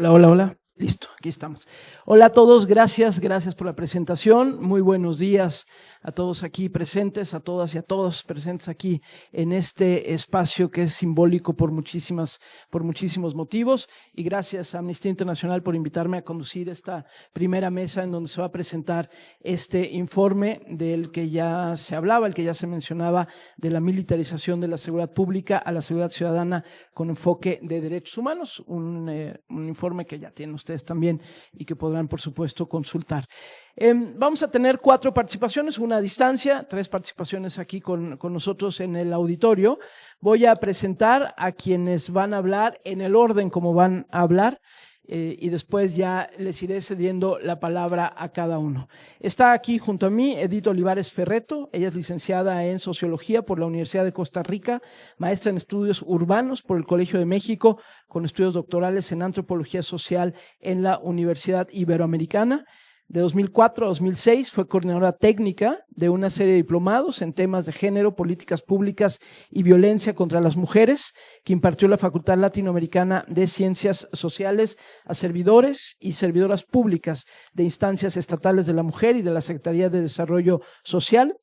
Hola, hola, hola. Listo, aquí estamos. Hola a todos, gracias por la presentación. Muy buenos días a todos aquí presentes, a todas y a todos presentes aquí en este espacio que es simbólico por muchísimos motivos. Y gracias a Amnistía Internacional por invitarme a conducir esta primera mesa en donde se va a presentar este informe del que ya se hablaba, el que ya se mencionaba, de la militarización de la seguridad pública a la seguridad ciudadana con enfoque de derechos humanos. Un informe que ya tienen ustedes también y que podrán, por supuesto, consultar. Vamos a tener 4 participaciones, una a distancia, 3 participaciones aquí con nosotros en el auditorio. Voy a presentar a quienes van a hablar en el orden como van a hablar. Y después ya les iré cediendo la palabra a cada uno. Está aquí junto a mí Edith Olivares Ferretto. Ella es licenciada en Sociología por la Universidad de Costa Rica, maestra en Estudios Urbanos por el Colegio de México, con estudios doctorales en Antropología Social en la Universidad Iberoamericana. De 2004 a 2006 fue coordinadora técnica de una serie de diplomados en temas de género, políticas públicas y violencia contra las mujeres, que impartió la Facultad Latinoamericana de Ciencias Sociales a servidores y servidoras públicas de instancias estatales de la mujer y de la Secretaría de Desarrollo Social.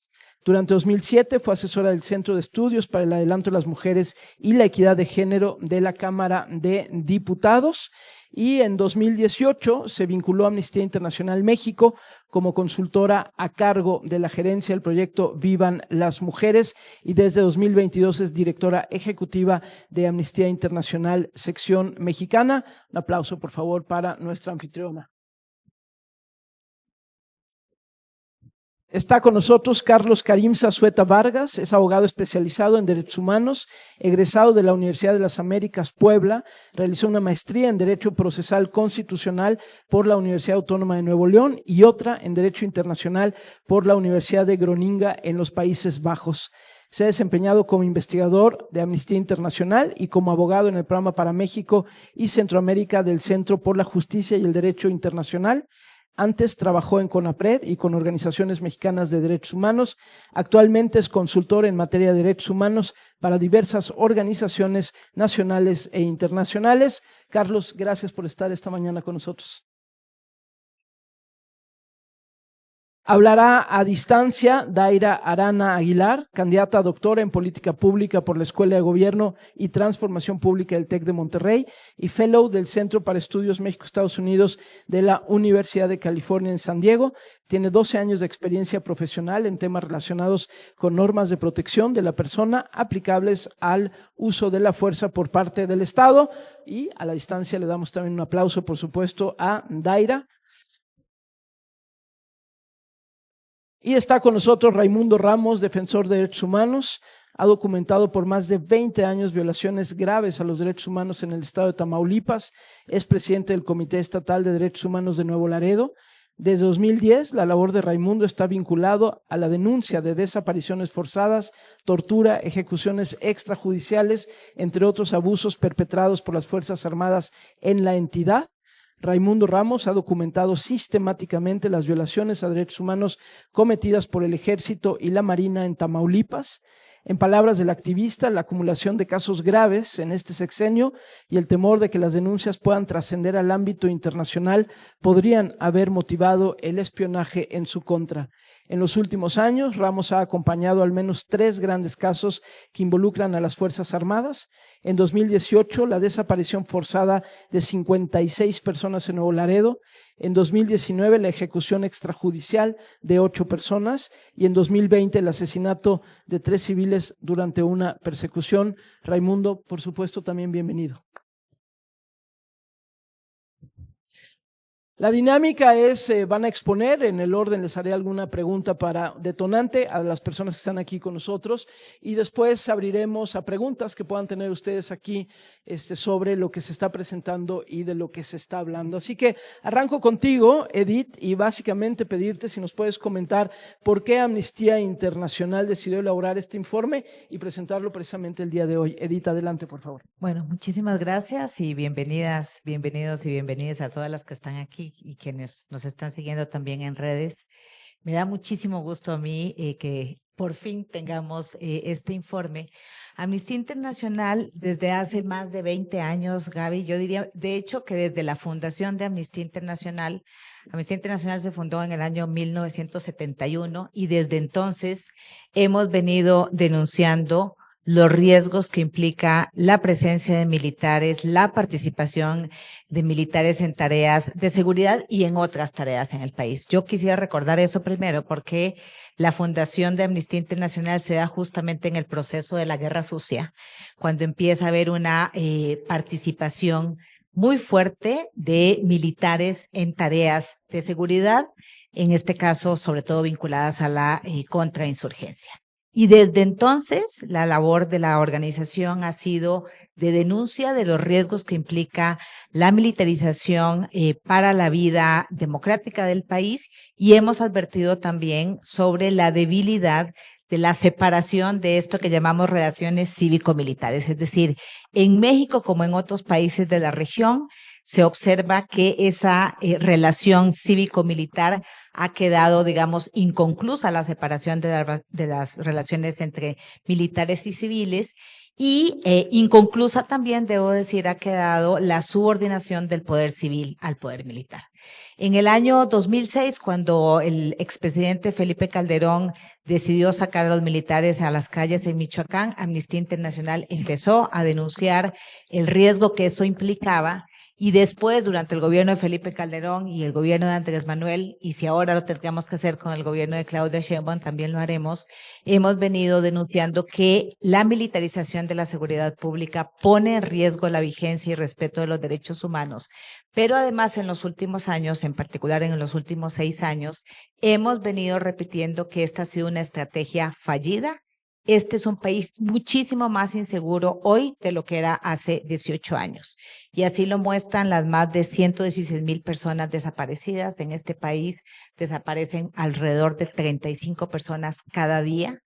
Durante 2007 fue asesora del Centro de Estudios para el Adelanto de las Mujeres y la Equidad de Género de la Cámara de Diputados. Y en 2018 se vinculó a Amnistía Internacional México como consultora a cargo de la gerencia del proyecto Vivan las Mujeres, y desde 2022 es directora ejecutiva de Amnistía Internacional Sección Mexicana. Un aplauso, por favor, para nuestra anfitriona. Está con nosotros Carlos Karim Zazueta Vargas, es abogado especializado en Derechos Humanos, egresado de la Universidad de las Américas, Puebla, realizó una maestría en Derecho Procesal Constitucional por la Universidad Autónoma de Nuevo León y otra en Derecho Internacional por la Universidad de Groninga en los Países Bajos. Se ha desempeñado como investigador de Amnistía Internacional y como abogado en el programa para México y Centroamérica del Centro por la Justicia y el Derecho Internacional. Antes trabajó en CONAPRED y con organizaciones mexicanas de derechos humanos. Actualmente es consultor en materia de derechos humanos para diversas organizaciones nacionales e internacionales. Carlos, gracias por estar esta mañana con nosotros. Hablará a distancia Daira Arana Aguilar, candidata a doctora en Política Pública por la Escuela de Gobierno y Transformación Pública del TEC de Monterrey y Fellow del Centro para Estudios México-Estados Unidos de la Universidad de California en San Diego. Tiene 12 años de experiencia profesional en temas relacionados con normas de protección de la persona aplicables al uso de la fuerza por parte del Estado. Y a la distancia le damos también un aplauso, por supuesto, a Daira. Y está con nosotros Raimundo Ramos, defensor de derechos humanos. Ha documentado por más de 20 años violaciones graves a los derechos humanos en el estado de Tamaulipas. Es presidente del Comité Estatal de Derechos Humanos de Nuevo Laredo. Desde 2010, la labor de Raimundo está vinculado a la denuncia de desapariciones forzadas, tortura, ejecuciones extrajudiciales, entre otros abusos perpetrados por las Fuerzas Armadas en la entidad. Raimundo Ramos ha documentado sistemáticamente las violaciones a derechos humanos cometidas por el Ejército y la Marina en Tamaulipas. En palabras del activista, la acumulación de casos graves en este sexenio y el temor de que las denuncias puedan trascender al ámbito internacional podrían haber motivado el espionaje en su contra. En los últimos años, Ramos ha acompañado al menos 3 grandes casos que involucran a las Fuerzas Armadas. En 2018, la desaparición forzada de 56 personas en Nuevo Laredo. En 2019, la ejecución extrajudicial de 8 personas. Y en 2020, el asesinato de 3 civiles durante una persecución. Raimundo, por supuesto, también bienvenido. La dinámica es, van a exponer, en el orden les haré alguna pregunta para detonante a las personas que están aquí con nosotros y después abriremos a preguntas que puedan tener ustedes aquí sobre lo que se está presentando y de lo que se está hablando. Así que arranco contigo, Edith, y básicamente pedirte si nos puedes comentar por qué Amnistía Internacional decidió elaborar este informe y presentarlo precisamente el día de hoy. Edith, adelante, por favor. Bueno, muchísimas gracias y bienvenidas, bienvenidos y bienvenidas a todas las que están aquí y quienes nos están siguiendo también en redes. Me da muchísimo gusto a mí que por fin tengamos este informe. Amnistía Internacional, desde hace más de 20 años, Gaby, yo diría, de hecho, que desde la fundación de Amnistía Internacional se fundó en el año 1971 y desde entonces hemos venido denunciando los riesgos que implica la presencia de militares, la participación de militares en tareas de seguridad y en otras tareas en el país. Yo quisiera recordar eso primero porque la fundación de Amnistía Internacional se da justamente en el proceso de la Guerra Sucia, cuando empieza a haber una participación muy fuerte de militares en tareas de seguridad, en este caso, sobre todo vinculadas a la contrainsurgencia. Y desde entonces, la labor de la organización ha sido de denuncia de los riesgos que implica la militarización para la vida democrática del país y hemos advertido también sobre la debilidad de la separación de esto que llamamos relaciones cívico-militares. Es decir, en México, como en otros países de la región, se observa que esa relación cívico-militar ha quedado, digamos, inconclusa la separación de las relaciones entre militares y civiles y inconclusa también, debo decir, ha quedado la subordinación del poder civil al poder militar. En el año 2006, cuando el expresidente Felipe Calderón decidió sacar a los militares a las calles en Michoacán, Amnistía Internacional empezó a denunciar el riesgo que eso implicaba. Y después, durante el gobierno de Felipe Calderón y el gobierno de Andrés Manuel, y si ahora lo tendríamos que hacer con el gobierno de Claudia Sheinbaum, también lo haremos, hemos venido denunciando que la militarización de la seguridad pública pone en riesgo la vigencia y respeto de los derechos humanos. Pero además, en los últimos años, en particular en los últimos 6 años, hemos venido repitiendo que esta ha sido una estrategia fallida. Este es un país muchísimo más inseguro hoy de lo que era hace 18 años. Y así lo muestran las más de 116,000 personas desaparecidas. En este país desaparecen alrededor de 35 personas cada día.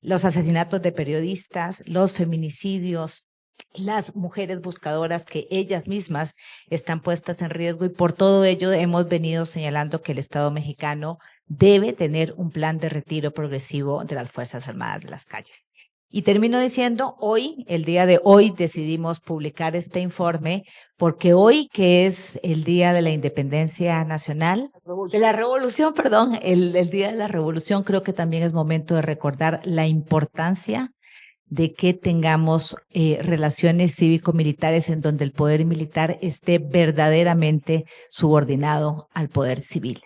Los asesinatos de periodistas, los feminicidios, las mujeres buscadoras que ellas mismas están puestas en riesgo y por todo ello hemos venido señalando que el Estado mexicano debe tener un plan de retiro progresivo de las Fuerzas Armadas de las calles. Y termino diciendo, hoy, el día de hoy, decidimos publicar este informe porque hoy, que es el Día de la Independencia Nacional, de la Revolución, perdón, el Día de la Revolución, creo que también es momento de recordar la importancia de que tengamos relaciones cívico-militares en donde el poder militar esté verdaderamente subordinado al poder civil.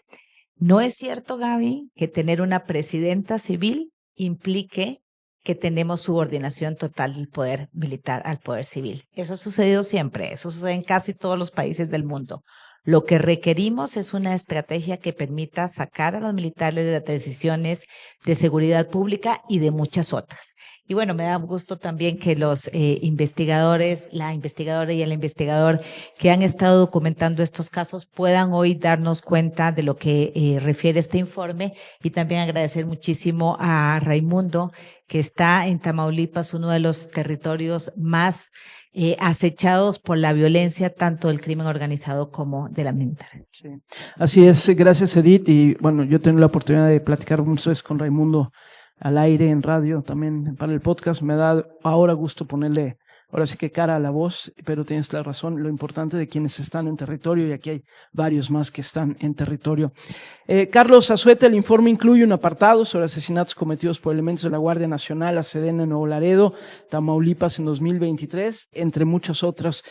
No es cierto, Gaby, que tener una presidenta civil implique que tenemos subordinación total del poder militar al poder civil. Eso ha sucedido siempre, eso sucede en casi todos los países del mundo. Lo que requerimos es una estrategia que permita sacar a los militares de las decisiones de seguridad pública y de muchas otras. Y bueno, me da gusto también que los investigadores, la investigadora y el investigador que han estado documentando estos casos puedan hoy darnos cuenta de lo que refiere este informe y también agradecer muchísimo a Raimundo, que está en Tamaulipas, uno de los territorios más acechados por la violencia, tanto del crimen organizado como de la militares. Sí. Así es, gracias Edith. Y bueno, yo tengo la oportunidad de platicar muchas veces con Raimundo al aire, en radio, también para el podcast. Me da ahora gusto ponerle, ahora sí que cara a la voz, pero tienes la razón, lo importante de quienes están en territorio, y aquí hay varios más que están en territorio. Carlos Azueta, el informe incluye un apartado sobre asesinatos cometidos por elementos de la Guardia Nacional, la Sedena en Nuevo Laredo, Tamaulipas en 2023, entre muchos otros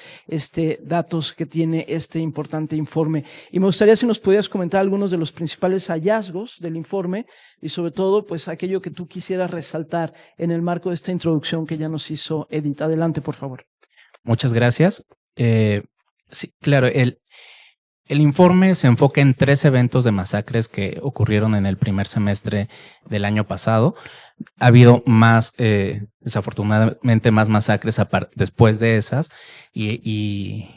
datos que tiene este importante informe. Y me gustaría si nos pudieras comentar algunos de los principales hallazgos del informe y sobre todo, pues aquello que tú quisieras resaltar en el marco de esta introducción que ya nos hizo Edith. Adelante, por favor. Muchas gracias. Sí, claro, el informe se enfoca en 3 eventos de masacres que ocurrieron en el primer semestre del año pasado. Ha habido más, desafortunadamente, más masacres después de esas y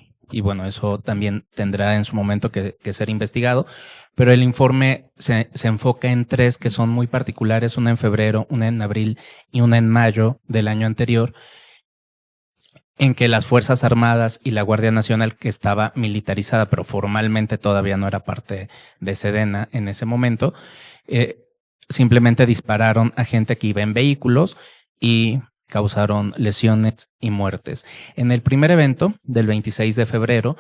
bueno, eso también tendrá en su momento que ser investigado. Pero el informe se enfoca en 3 que son muy particulares, una en febrero, una en abril y una en mayo del año anterior, en que las Fuerzas Armadas y la Guardia Nacional, que estaba militarizada, pero formalmente todavía no era parte de Sedena en ese momento, simplemente dispararon a gente que iba en vehículos y causaron lesiones y muertes. En el primer evento del 26 de febrero,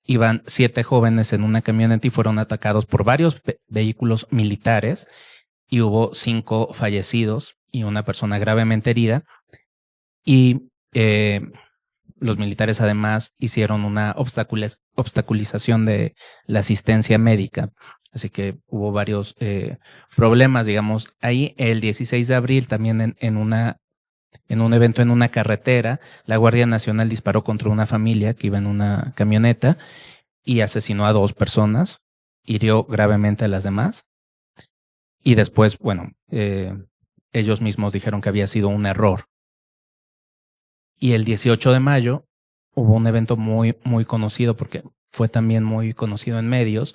iban 7 jóvenes en una camioneta y fueron atacados por varios vehículos militares y hubo 5 fallecidos y una persona gravemente herida. Y los militares además hicieron una obstaculización de la asistencia médica. Así que hubo varios problemas, digamos. Ahí el 16 de abril también en un evento en una carretera, la Guardia Nacional disparó contra una familia que iba en una camioneta y asesinó a 2 personas, hirió gravemente a las demás. Y después, bueno, ellos mismos dijeron que había sido un error. Y el 18 de mayo hubo un evento muy, muy conocido, porque fue también muy conocido en medios,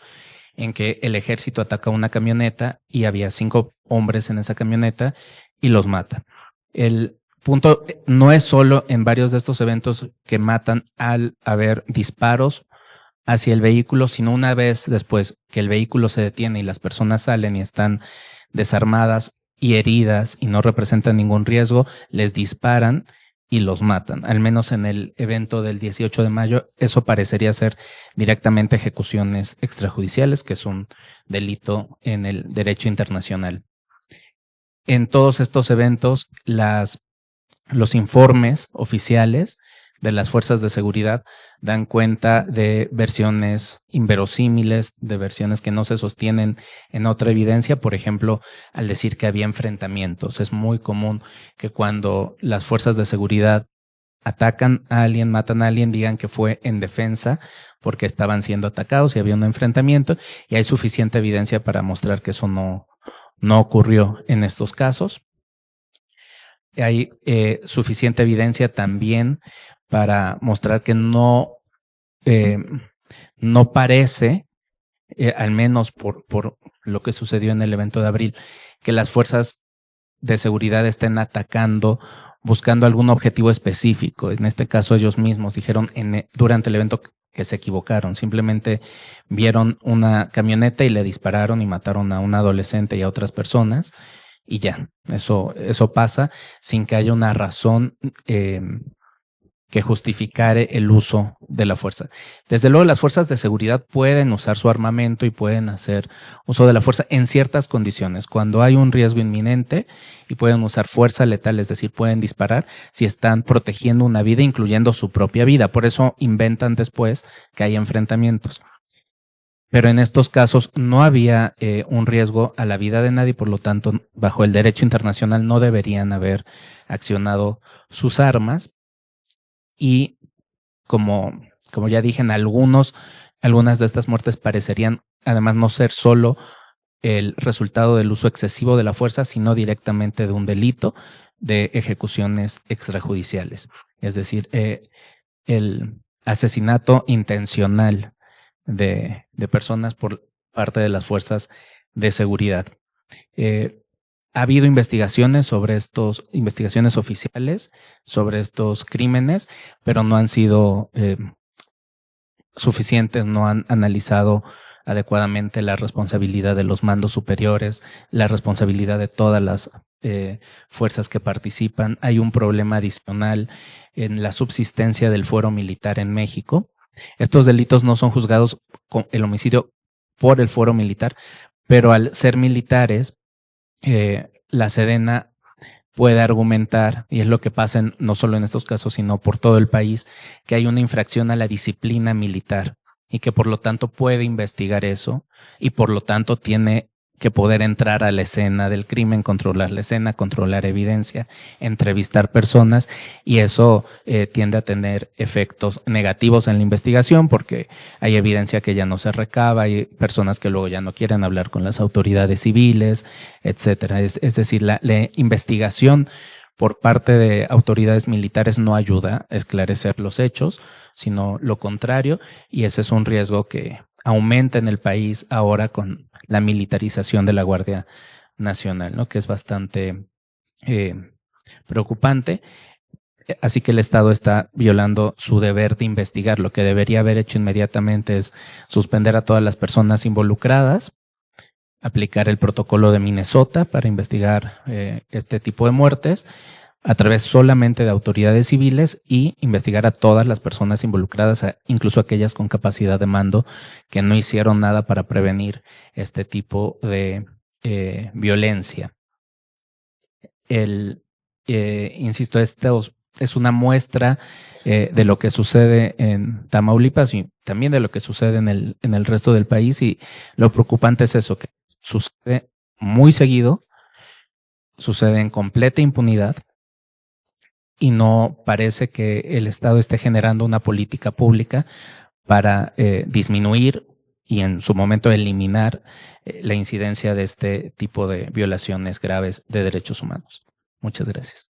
en que el ejército ataca una camioneta y había 5 hombres en esa camioneta y los mata. El punto no es solo en varios de estos eventos que matan al haber disparos hacia el vehículo, sino una vez después que el vehículo se detiene y las personas salen y están desarmadas y heridas y no representan ningún riesgo, les disparan y los matan. Al menos en el evento del 18 de mayo, eso parecería ser directamente ejecuciones extrajudiciales, que es un delito en el derecho internacional. En todos estos eventos, los informes oficiales de las fuerzas de seguridad dan cuenta de versiones inverosímiles, de versiones que no se sostienen en otra evidencia. Por ejemplo, al decir que había enfrentamientos. Es muy común que cuando las fuerzas de seguridad atacan a alguien, matan a alguien, digan que fue en defensa porque estaban siendo atacados y había un enfrentamiento, y hay suficiente evidencia para mostrar que eso no ocurrió en estos casos. Hay suficiente evidencia también para mostrar que no parece, al menos por lo que sucedió en el evento de abril, que las fuerzas de seguridad estén atacando, buscando algún objetivo específico. En este caso, ellos mismos dijeron durante el evento que se equivocaron. Simplemente vieron una camioneta y le dispararon y mataron a un adolescente y a otras personas. Y ya, eso pasa sin que haya una razón que justificare el uso de la fuerza. Desde luego, las fuerzas de seguridad pueden usar su armamento y pueden hacer uso de la fuerza en ciertas condiciones, cuando hay un riesgo inminente, y pueden usar fuerza letal, es decir, pueden disparar si están protegiendo una vida, incluyendo su propia vida. Por eso inventan después que hay enfrentamientos. Pero en estos casos no había un riesgo a la vida de nadie, por lo tanto, bajo el derecho internacional no deberían haber accionado sus armas. Y como ya dije, algunas de estas muertes parecerían además no ser solo el resultado del uso excesivo de la fuerza, sino directamente de un delito de ejecuciones extrajudiciales. Es decir, el asesinato intencional de personas por parte de las fuerzas de seguridad. Ha habido investigaciones oficiales sobre estos crímenes, pero no han sido suficientes, no han analizado adecuadamente la responsabilidad de los mandos superiores, la responsabilidad de todas las fuerzas que participan. Hay un problema adicional en la subsistencia del fuero militar en México. Estos delitos no son juzgados con el homicidio por el fuero militar, pero al ser militares, la Sedena puede argumentar, y es lo que pasa no solo en estos casos, sino por todo el país, que hay una infracción a la disciplina militar y que por lo tanto puede investigar eso y por lo tanto tiene que poder entrar a la escena del crimen, controlar la escena, controlar evidencia, entrevistar personas, y eso tiende a tener efectos negativos en la investigación porque hay evidencia que ya no se recaba, hay personas que luego ya no quieren hablar con las autoridades civiles, etcétera. Es decir, la investigación por parte de autoridades militares no ayuda a esclarecer los hechos, sino lo contrario, y ese es un riesgo que aumenta en el país ahora con la militarización de la Guardia Nacional, ¿no? Que es bastante preocupante. Así que el Estado está violando su deber de investigar. Lo que debería haber hecho inmediatamente es suspender a todas las personas involucradas, aplicar el protocolo de Minnesota para investigar este tipo de muertes a través solamente de autoridades civiles y investigar a todas las personas involucradas, incluso aquellas con capacidad de mando que no hicieron nada para prevenir este tipo de violencia. Insisto, esto es una muestra de lo que sucede en Tamaulipas y también de lo que sucede en el resto del país, y lo preocupante es eso, que sucede muy seguido, sucede en completa impunidad y no parece que el Estado esté generando una política pública para disminuir y en su momento eliminar la incidencia de este tipo de violaciones graves de derechos humanos. Muchas gracias.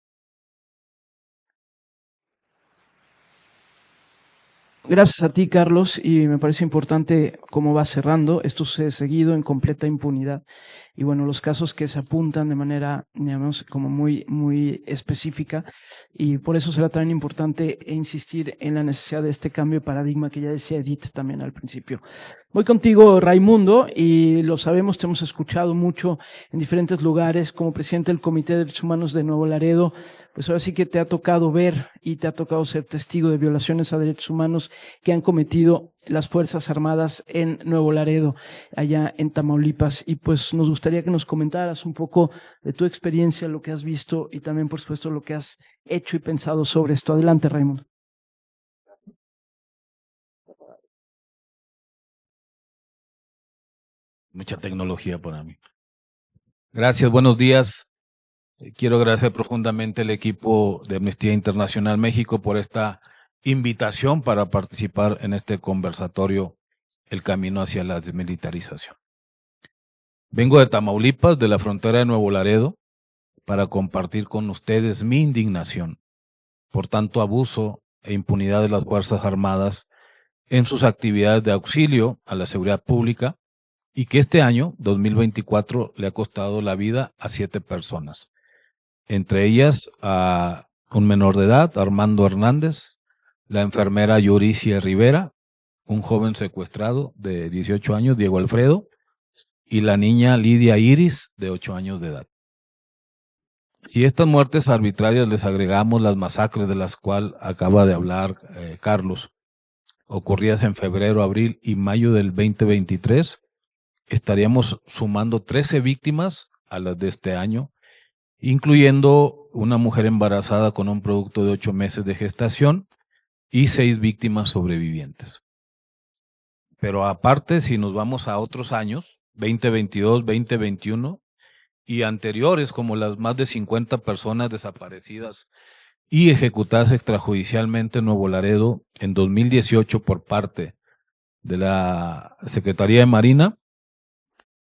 Gracias a ti, Carlos, y me parece importante cómo va cerrando. Esto se ha seguido en completa impunidad. Y bueno, los casos que se apuntan de manera, digamos, como muy específica, y por eso será también importante insistir en la necesidad de este cambio de paradigma que ya decía Edith también al principio. Voy contigo, Raimundo, y lo sabemos, te hemos escuchado mucho en diferentes lugares como presidente del Comité de Derechos Humanos de Nuevo Laredo. Pues ahora sí que te ha tocado ver y te ha tocado ser testigo de violaciones a derechos humanos que han cometido las Fuerzas Armadas en Nuevo Laredo, allá en Tamaulipas. Y pues nos gustaría que nos comentaras un poco de tu experiencia, lo que has visto y también, por supuesto, lo que has hecho y pensado sobre esto. Adelante, Raimundo. Mucha tecnología para mí. Gracias, buenos días. Quiero agradecer profundamente al equipo de Amnistía Internacional México por esta invitación para participar en este conversatorio, El Camino hacia la Desmilitarización. Vengo de Tamaulipas, de la frontera de Nuevo Laredo, para compartir con ustedes mi indignación por tanto abuso e impunidad de las Fuerzas Armadas en sus actividades de auxilio a la seguridad pública, y que este año, 2024, le ha costado la vida a 7 personas, entre ellas a un menor de edad, Armando Hernández, la enfermera Yuricia Rivera, un joven secuestrado de 18 años, Diego Alfredo, y la niña Lidia Iris, de 8 años de edad. Si estas muertes arbitrarias les agregamos las masacres de las cuales acaba de hablar Carlos, ocurridas en febrero, abril y mayo del 2023, estaríamos sumando 13 víctimas a las de este año, incluyendo una mujer embarazada con un producto de 8 meses de gestación y 6 víctimas sobrevivientes. Pero aparte, si nos vamos a otros años, 2022, 2021 y anteriores, como las más de 50 personas desaparecidas y ejecutadas extrajudicialmente en Nuevo Laredo en 2018 por parte de la Secretaría de Marina,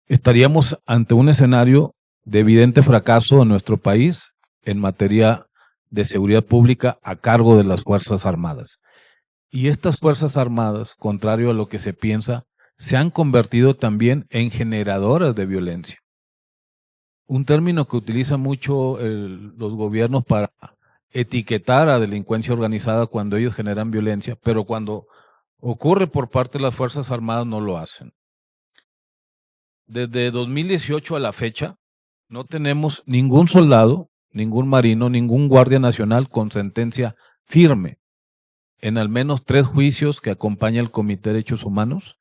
estaríamos ante un escenario de evidente fracaso en nuestro país en materia de seguridad pública a cargo de las Fuerzas Armadas. Y estas Fuerzas Armadas, contrario a lo que se piensa, se han convertido también en generadoras de violencia. Un término que utilizan mucho los gobiernos para etiquetar a delincuencia organizada cuando ellos generan violencia, pero cuando ocurre por parte de las Fuerzas Armadas no lo hacen. Desde 2018 a la fecha, no tenemos ningún soldado, ningún marino, ningún guardia nacional con sentencia firme en al menos 3 juicios que acompaña el Comité de Derechos Humanos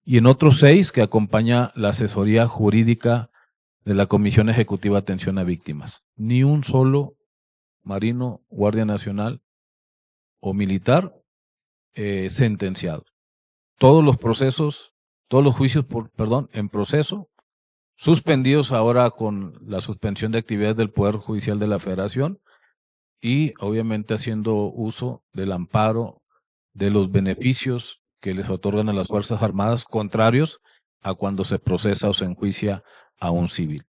y en otros 6 que acompaña la asesoría jurídica de la Comisión Ejecutiva de Atención a Víctimas. Ni un solo marino, guardia nacional o militar sentenciado. Todos los procesos, todos los juicios, en proceso, suspendidos ahora con la suspensión de actividades del Poder Judicial de la Federación y obviamente haciendo uso del amparo de los beneficios que les otorgan a las Fuerzas Armadas, contrarios a cuando se procesa o se enjuicia a un civil.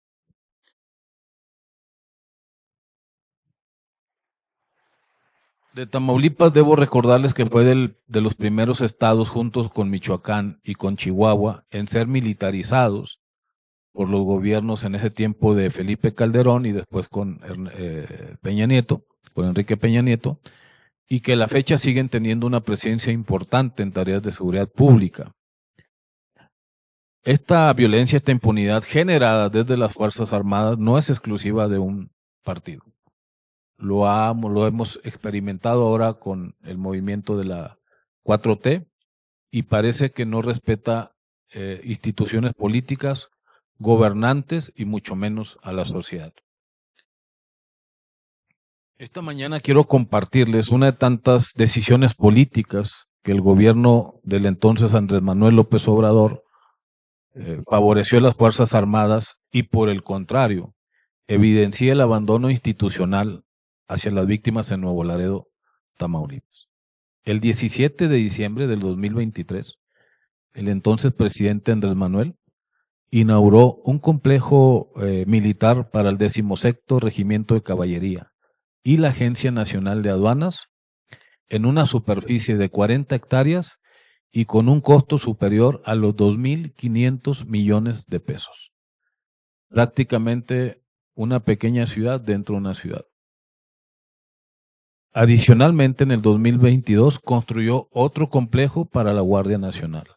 De Tamaulipas debo recordarles que fue de los primeros estados, juntos con Michoacán y con Chihuahua, en ser militarizados por los gobiernos en ese tiempo de Felipe Calderón y después con Peña Nieto, con Enrique Peña Nieto, y que a la fecha siguen teniendo una presencia importante en tareas de seguridad pública. esta violencia, esta impunidad generada desde las Fuerzas Armadas no es exclusiva de un partido. Lo hemos experimentado ahora con el movimiento de la 4T y parece que no respeta instituciones políticas, gobernantes y mucho menos a la sociedad. Esta mañana quiero compartirles una de tantas decisiones políticas que el gobierno del entonces Andrés Manuel López Obrador favoreció a las Fuerzas Armadas y, por el contrario, evidencia el abandono institucional hacia las víctimas en Nuevo Laredo, Tamaulipas. El 17 de diciembre del 2023, el entonces presidente Andrés Manuel inauguró un complejo militar para el 16º Regimiento de Caballería y la Agencia Nacional de Aduanas en una superficie de 40 hectáreas y con un costo superior a los 2.500 millones de pesos. Prácticamente una pequeña ciudad dentro de una ciudad. Adicionalmente, en el 2022 construyó otro complejo para la Guardia Nacional.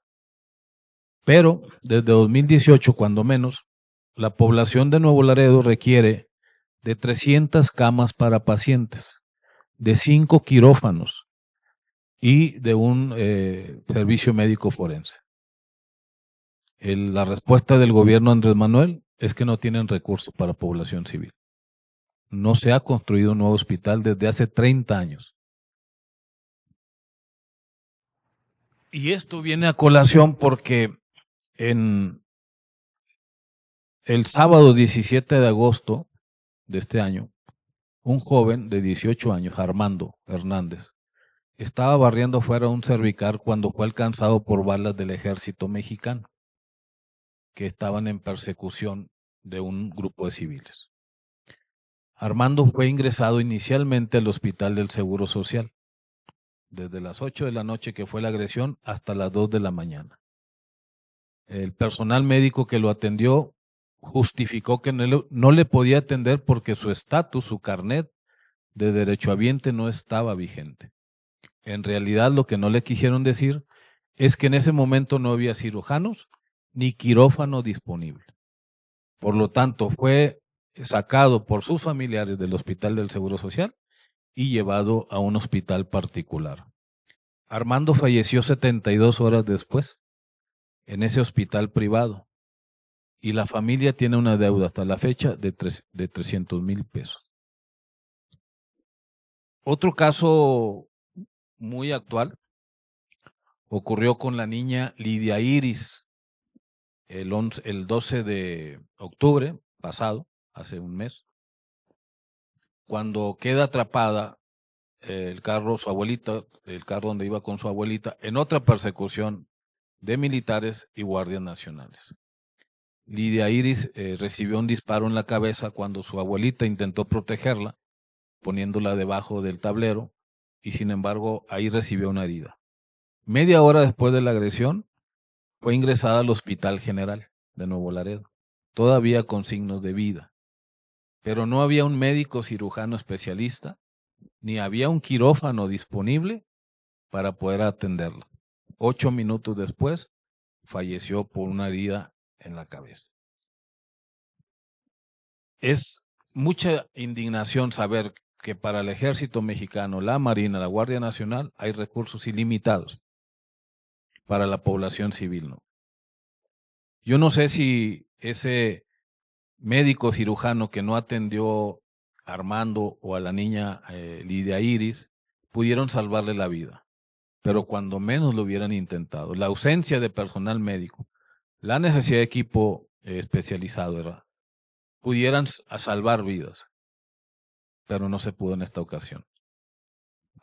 Pero desde 2018, cuando menos, la población de Nuevo Laredo requiere de 300 camas para pacientes, de 5 quirófanos y de un servicio médico forense. La respuesta del gobierno Andrés Manuel es que no tienen recursos para población civil. No se ha construido un nuevo hospital desde hace 30 años. Y esto viene a colación porque en el sábado 17 de agosto de este año, un joven de 18 años, Armando Hernández, estaba barriendo fuera un cervicar cuando fue alcanzado por balas del ejército mexicano, que estaban en persecución de un grupo de civiles. Armando fue ingresado inicialmente al Hospital del Seguro Social, desde las 8 de la noche que fue la agresión hasta las 2 de la mañana. El personal médico que lo atendió justificó que no le podía atender porque su estatus, su carnet de derechohabiente no estaba vigente. En realidad, lo que no le quisieron decir es que en ese momento no había cirujanos ni quirófano disponible. Por lo tanto, fue sacado por sus familiares del Hospital del Seguro Social y llevado a un hospital particular. Armando falleció 72 horas después en ese hospital privado y la familia tiene una deuda hasta la fecha de 300,000 pesos. Otro caso muy actual ocurrió con la niña Lidia Iris el 12 de octubre pasado, hace un mes, cuando queda atrapada el carro donde iba con su abuelita, en otra persecución de militares y guardias nacionales. Lidia Iris recibió un disparo en la cabeza cuando su abuelita intentó protegerla, poniéndola debajo del tablero, y sin embargo ahí recibió una herida. Media hora después de la agresión, fue ingresada al Hospital General de Nuevo Laredo, todavía con signos de vida. Pero no había un médico cirujano especialista, ni había un quirófano disponible para poder atenderla. 8 minutos después, falleció por una herida en la cabeza. Es mucha indignación saber que para el Ejército Mexicano, la Marina, la Guardia Nacional, hay recursos ilimitados. Para la población civil, ¿no? Yo no sé si ese médico cirujano que no atendió a Armando o a la niña Lidia Iris pudieron salvarle la vida, pero cuando menos lo hubieran intentado. La ausencia de personal médico, la necesidad de equipo especializado, ¿verdad?, pudieran salvar vidas, pero no se pudo en esta ocasión.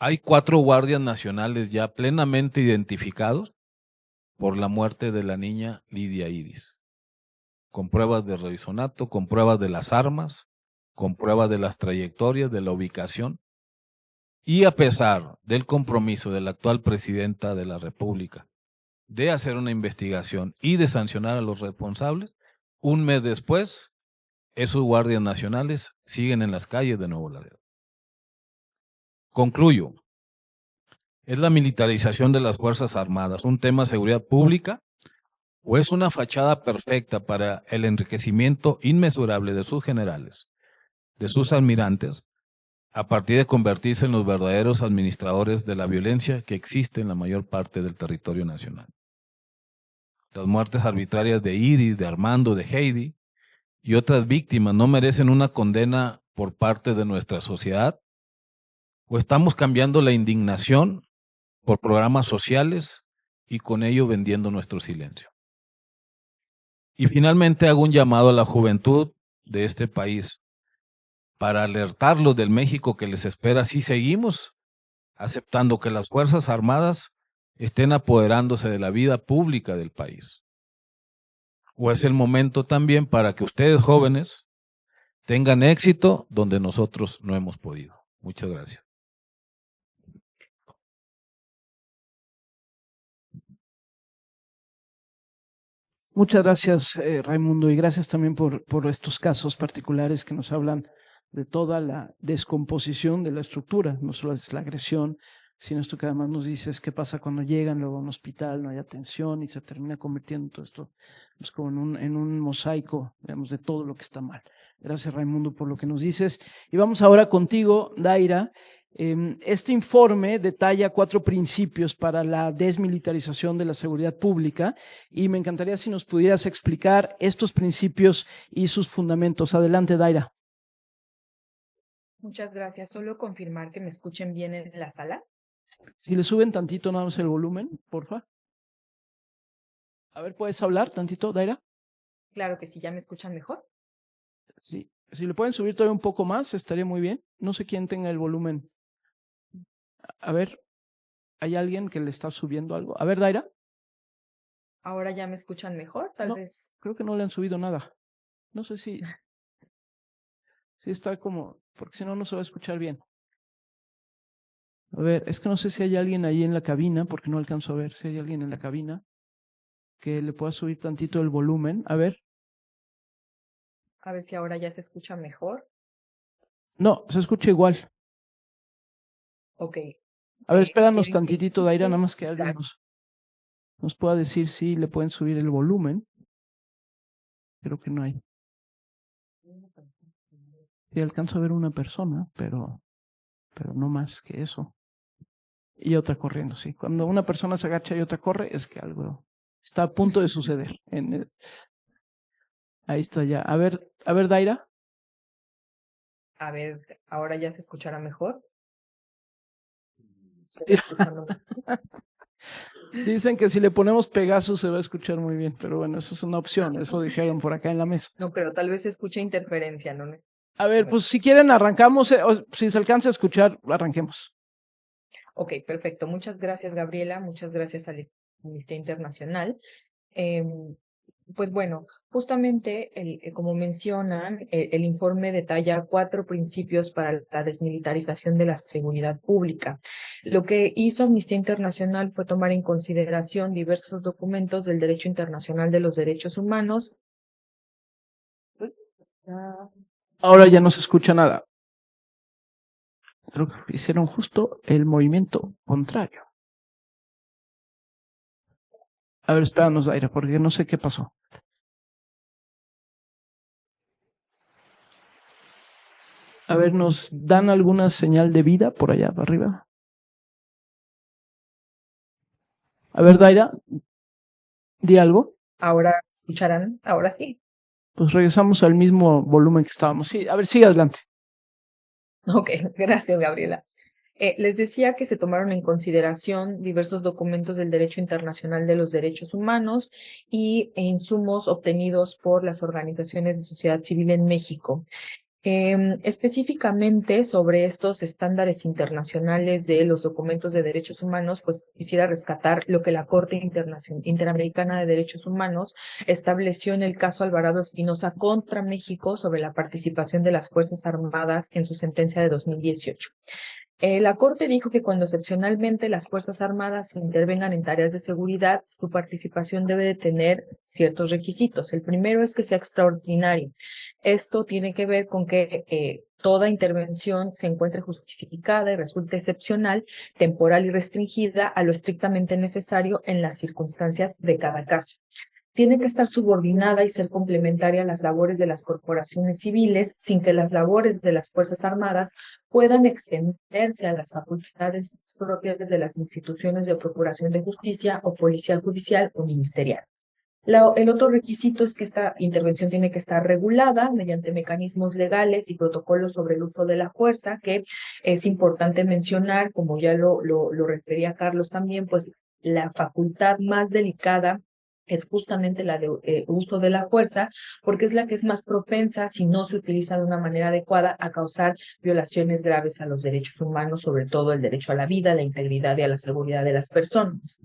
Hay 4 guardias nacionales ya plenamente identificados por la muerte de la niña Lidia Iris, con pruebas de revisonato, con pruebas de las armas, con pruebas de las trayectorias, de la ubicación, y a pesar del compromiso de la actual presidenta de la República de hacer una investigación y de sancionar a los responsables, un mes después, esos guardias nacionales siguen en las calles de Nuevo Laredo. Concluyo. Es la militarización de las Fuerzas Armadas, un tema de seguridad pública, o es una fachada perfecta para el enriquecimiento inmesurable de sus generales, de sus almirantes, a partir de convertirse en los verdaderos administradores de la violencia que existe en la mayor parte del territorio nacional. Las muertes arbitrarias de Iris, de Armando, de Heidi y otras víctimas no merecen una condena por parte de nuestra sociedad, o estamos cambiando la indignación por programas sociales y con ello vendiendo nuestro silencio. Y finalmente hago un llamado a la juventud de este país para alertarlos del México que les espera si seguimos aceptando que las Fuerzas Armadas estén apoderándose de la vida pública del país. O es el momento también para que ustedes jóvenes tengan éxito donde nosotros no hemos podido. Muchas gracias. Muchas gracias, Raimundo, y gracias también por estos casos particulares que nos hablan de toda la descomposición de la estructura, no solo es la agresión, sino esto que además nos dices qué pasa cuando llegan luego a un hospital, no hay atención y se termina convirtiendo todo esto pues, como en un mosaico, digamos, de todo lo que está mal. Gracias, Raimundo, por lo que nos dices. Y vamos ahora contigo, Daira. Este informe detalla 4 principios para la desmilitarización de la seguridad pública y me encantaría si nos pudieras explicar estos principios y sus fundamentos. Adelante, Daira. Muchas gracias. Solo confirmar que me escuchen bien en la sala. Si le suben tantito nada más el volumen, porfa. A ver, ¿puedes hablar tantito, Daira? Claro que sí, ¿ya me escuchan mejor? Sí. Si le pueden subir todavía un poco más, estaría muy bien. No sé quién tenga el volumen. A ver, ¿hay alguien que le está subiendo algo? A ver, Daira. ¿Ahora ya me escuchan mejor? Tal vez. Creo que no le han subido nada. No sé si está como, porque si no, no se va a escuchar bien. A ver, es que no sé si hay alguien ahí en la cabina, porque no alcanzo a ver si hay alguien en la cabina que le pueda subir tantito el volumen. A ver. A ver si ahora ya se escucha mejor. No, se escucha igual. Ok. A ver, espéranos ¿quieren que tantitito, Daira, nada más que alguien Claro. nos pueda decir si le pueden subir el volumen. Creo que no hay. Sí, alcanzo a ver una persona, pero no más que eso. Y otra corriendo, sí. Cuando una persona se agacha y otra corre, es que algo está a punto de suceder. Ahí está ya. A ver, Daira. A ver, ¿ahora ya se escuchará mejor? ¿Se está escuchando mejor? Dicen que si le ponemos Pegasus se va a escuchar muy bien, pero bueno, eso es una opción. Eso dijeron por acá en la mesa. No, pero tal vez se escuche interferencia, ¿no? A ver, pues si quieren arrancamos, o si se alcanza a escuchar, arranquemos. Ok, perfecto. Muchas gracias, Gabriela. Muchas gracias a la Amnistía Internacional. Pues bueno, justamente, como mencionan, el informe detalla 4 principios para la desmilitarización de la seguridad pública. Lo que hizo Amnistía Internacional fue tomar en consideración diversos documentos del derecho internacional de los derechos humanos. Ahora ya no se escucha nada. Creo que hicieron justo el movimiento contrario. A ver, espéranos, Daira, porque no sé qué pasó. A ver, ¿nos dan alguna señal de vida por allá arriba? A ver, Daira, di algo. Ahora escucharán, ahora sí. Pues regresamos al mismo volumen que estábamos. Sí, a ver, sigue adelante. Ok, gracias, Gabriela. Les decía que se tomaron en consideración diversos documentos del derecho internacional de los derechos humanos y insumos obtenidos por las organizaciones de sociedad civil en México. Específicamente sobre estos estándares internacionales de los documentos de derechos humanos, pues quisiera rescatar lo que la Corte Interamericana de Derechos Humanos estableció en el caso Alvarado Espinosa contra México sobre la participación de las Fuerzas Armadas en su sentencia de 2018. La Corte dijo que cuando excepcionalmente las Fuerzas Armadas intervengan en tareas de seguridad, su participación debe de tener ciertos requisitos. El primero es que sea extraordinario. Esto tiene que ver con que toda intervención se encuentre justificada y resulte excepcional, temporal y restringida a lo estrictamente necesario en las circunstancias de cada caso. tiene que estar subordinada y ser complementaria a las labores de las corporaciones civiles, sin que las labores de las Fuerzas Armadas puedan extenderse a las facultades propias de las instituciones de procuración de justicia o policía judicial o ministerial. El otro requisito es que esta intervención tiene que estar regulada mediante mecanismos legales y protocolos sobre el uso de la fuerza, que es importante mencionar, como ya lo refería Carlos también, pues la facultad más delicada es justamente la de uso de la fuerza, porque es la que es más propensa, si no se utiliza de una manera adecuada, a causar violaciones graves a los derechos humanos, sobre todo el derecho a la vida, a la integridad y a la seguridad de las personas.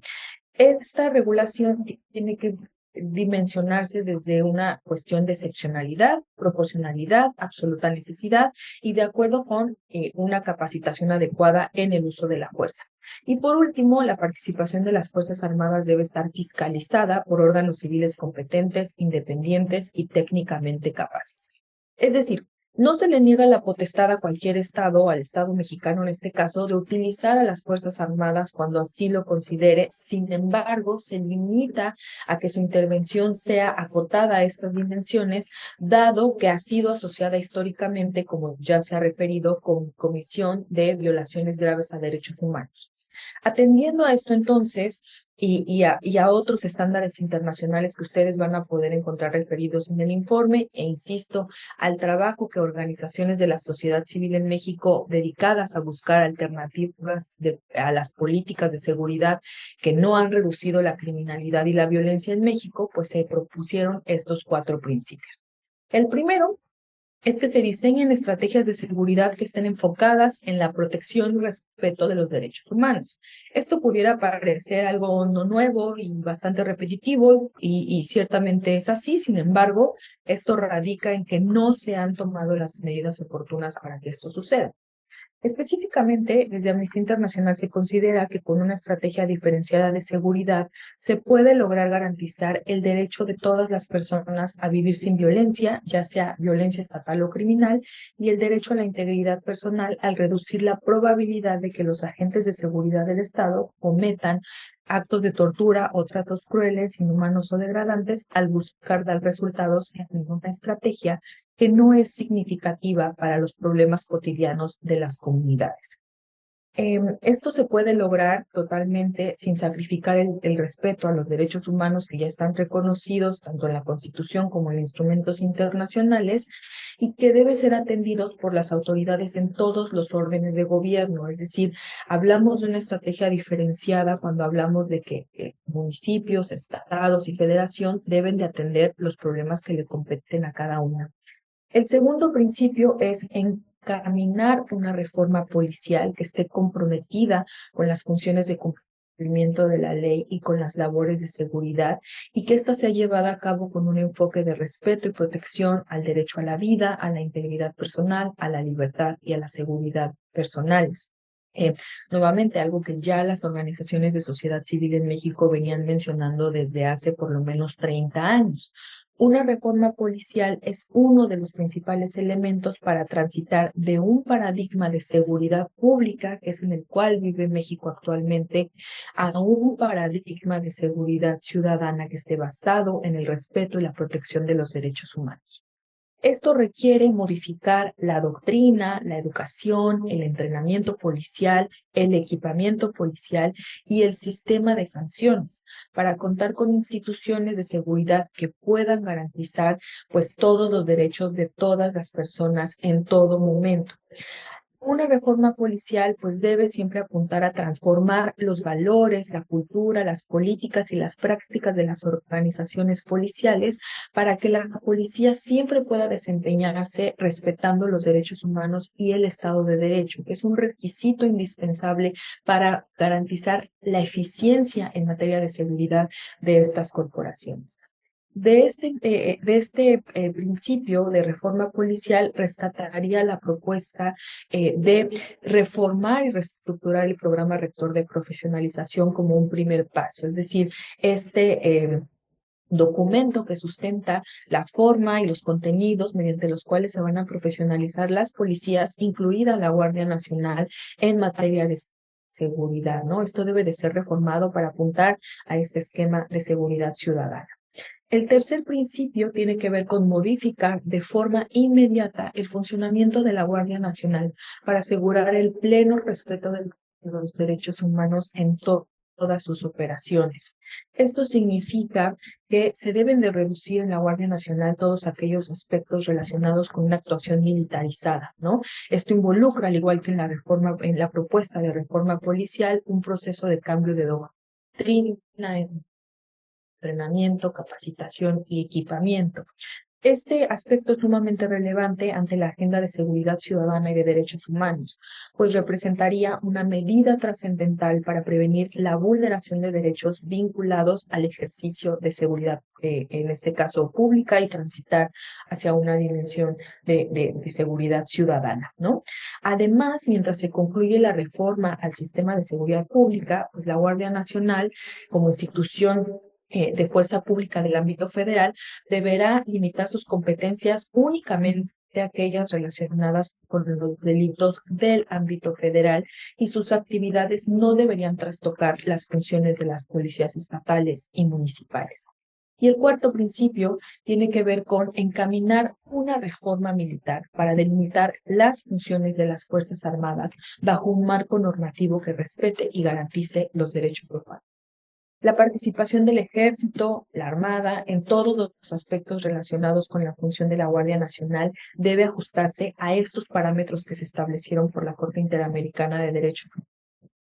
Esta regulación tiene que dimensionarse desde una cuestión de excepcionalidad, proporcionalidad, absoluta necesidad y de acuerdo con una capacitación adecuada en el uso de la fuerza. Y por último, la participación de las Fuerzas Armadas debe estar fiscalizada por órganos civiles competentes, independientes y técnicamente capaces. Es decir, no se le niega la potestad a cualquier Estado, al Estado mexicano en este caso, de utilizar a las Fuerzas Armadas cuando así lo considere. Sin embargo, se limita a que su intervención sea acotada a estas dimensiones, dado que ha sido asociada históricamente, como ya se ha referido, con comisión de violaciones graves a derechos humanos. Atendiendo a esto entonces, y a otros estándares internacionales que ustedes van a poder encontrar referidos en el informe, e insisto, al trabajo que organizaciones de la sociedad civil en México dedicadas a buscar alternativas a las políticas de seguridad que no han reducido la criminalidad y la violencia en México, pues se propusieron estos 4 principios. El primero es que se diseñen estrategias de seguridad que estén enfocadas en la protección y respeto de los derechos humanos. Esto pudiera parecer algo no nuevo y bastante repetitivo, y ciertamente es así. Sin embargo, esto radica en que no se han tomado las medidas oportunas para que esto suceda. Específicamente, desde Amnistía Internacional se considera que con una estrategia diferenciada de seguridad se puede lograr garantizar el derecho de todas las personas a vivir sin violencia, ya sea violencia estatal o criminal, y el derecho a la integridad personal al reducir la probabilidad de que los agentes de seguridad del Estado cometan actos de tortura o tratos crueles, inhumanos o degradantes al buscar dar resultados en una estrategia que no es significativa para los problemas cotidianos de las comunidades. Esto se puede lograr totalmente sin sacrificar el respeto a los derechos humanos que ya están reconocidos tanto en la Constitución como en instrumentos internacionales y que deben ser atendidos por las autoridades en todos los órdenes de gobierno. Es decir, hablamos de una estrategia diferenciada cuando hablamos de que municipios, estados y federación deben de atender los problemas que le competen a cada una. El segundo principio es encaminar una reforma policial que esté comprometida con las funciones de cumplimiento de la ley y con las labores de seguridad, y que ésta sea llevada a cabo con un enfoque de respeto y protección al derecho a la vida, a la integridad personal, a la libertad y a la seguridad personales. Nuevamente, algo que ya las organizaciones de sociedad civil en México venían mencionando desde hace por lo menos 30 años. Una reforma policial es uno de los principales elementos para transitar de un paradigma de seguridad pública, que es en el cual vive México actualmente, a un paradigma de seguridad ciudadana que esté basado en el respeto y la protección de los derechos humanos. Esto requiere modificar la doctrina, la educación, el entrenamiento policial, el equipamiento policial y el sistema de sanciones para contar con instituciones de seguridad que puedan garantizar pues todos los derechos de todas las personas en todo momento. Una reforma policial pues debe siempre apuntar a transformar los valores, la cultura, las políticas y las prácticas de las organizaciones policiales para que la policía siempre pueda desempeñarse respetando los derechos humanos y el Estado de Derecho, que es un requisito indispensable para garantizar la eficiencia en materia de seguridad de estas corporaciones. De este principio de reforma policial rescataría la propuesta de reformar y reestructurar el programa rector de profesionalización como un primer paso, es decir, documento que sustenta la forma y los contenidos mediante los cuales se van a profesionalizar las policías, incluida la Guardia Nacional, en materia de seguridad, ¿no? Esto debe de ser reformado para apuntar a este esquema de seguridad ciudadana. El tercer principio tiene que ver con modificar de forma inmediata el funcionamiento de la Guardia Nacional para asegurar el pleno respeto de los derechos humanos en todas sus operaciones. Esto significa que se deben de reducir en la Guardia Nacional todos aquellos aspectos relacionados con una actuación militarizada, ¿no? Esto involucra, al igual que en la propuesta de reforma policial, un proceso de cambio de doctrina, entrenamiento, capacitación y equipamiento. Este aspecto es sumamente relevante ante la agenda de seguridad ciudadana y de derechos humanos, pues representaría una medida trascendental para prevenir la vulneración de derechos vinculados al ejercicio de seguridad, en este caso pública, y transitar hacia una dimensión de seguridad ciudadana, ¿no? Además, mientras se concluye la reforma al sistema de seguridad pública, pues la Guardia Nacional, como institución de fuerza pública del ámbito federal, deberá limitar sus competencias únicamente a aquellas relacionadas con los delitos del ámbito federal, y sus actividades no deberían trastocar las funciones de las policías estatales y municipales. Y el cuarto principio tiene que ver con encaminar una reforma militar para delimitar las funciones de las Fuerzas Armadas bajo un marco normativo que respete y garantice los derechos humanos. La participación del Ejército, la Armada, en todos los aspectos relacionados con la función de la Guardia Nacional debe ajustarse a estos parámetros que se establecieron por la Corte Interamericana de Derechos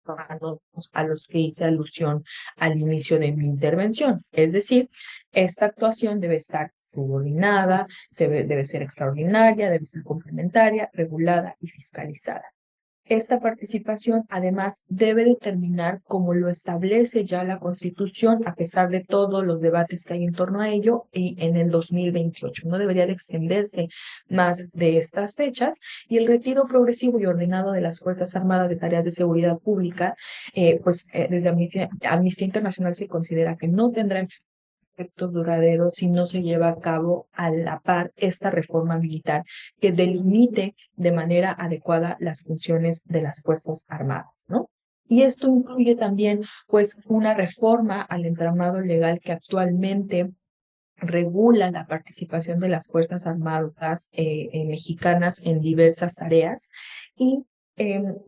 Humanos, a los que hice alusión al inicio de mi intervención. Es decir, esta actuación debe estar subordinada, debe ser extraordinaria, debe ser complementaria, regulada y fiscalizada. Esta participación, además, debe determinar, como lo establece ya la Constitución, a pesar de todos los debates que hay en torno a ello, y en el 2028. No debería de extenderse más de estas fechas, y el retiro progresivo y ordenado de las Fuerzas Armadas de tareas de seguridad pública, desde Amnistía Internacional se considera que no tendrá efectos duraderos si no se lleva a cabo a la par esta reforma militar que delimite de manera adecuada las funciones de las Fuerzas Armadas, ¿no? Y esto incluye también, pues, una reforma al entramado legal que actualmente regula la participación de las Fuerzas Armadas mexicanas en diversas tareas. Y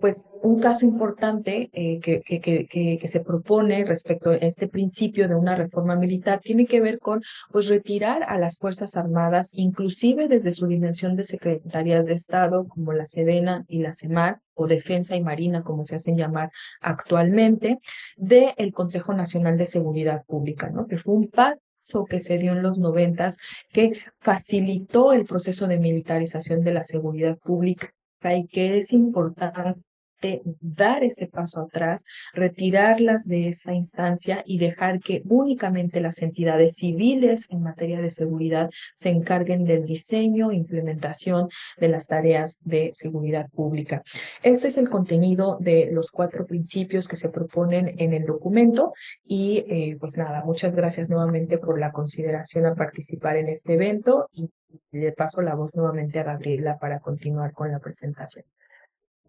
pues un caso importante que se propone respecto a este principio de una reforma militar tiene que ver con, pues, retirar a las Fuerzas Armadas, inclusive desde su dimensión de secretarías de Estado, como la Sedena y la CEMAR, o Defensa y Marina, como se hacen llamar actualmente, del Consejo Nacional de Seguridad Pública, ¿no? Que fue un paso que se dio en los 90s, que facilitó el proceso de militarización de la seguridad pública, y que es importante dar ese paso atrás, retirarlas de esa instancia y dejar que únicamente las entidades civiles en materia de seguridad se encarguen del diseño e implementación de las tareas de seguridad pública. Ese es el contenido de los 4 principios que se proponen en el documento, y pues nada, muchas gracias nuevamente por la consideración a participar en este evento, y le paso la voz nuevamente a Gabriela para continuar con la presentación.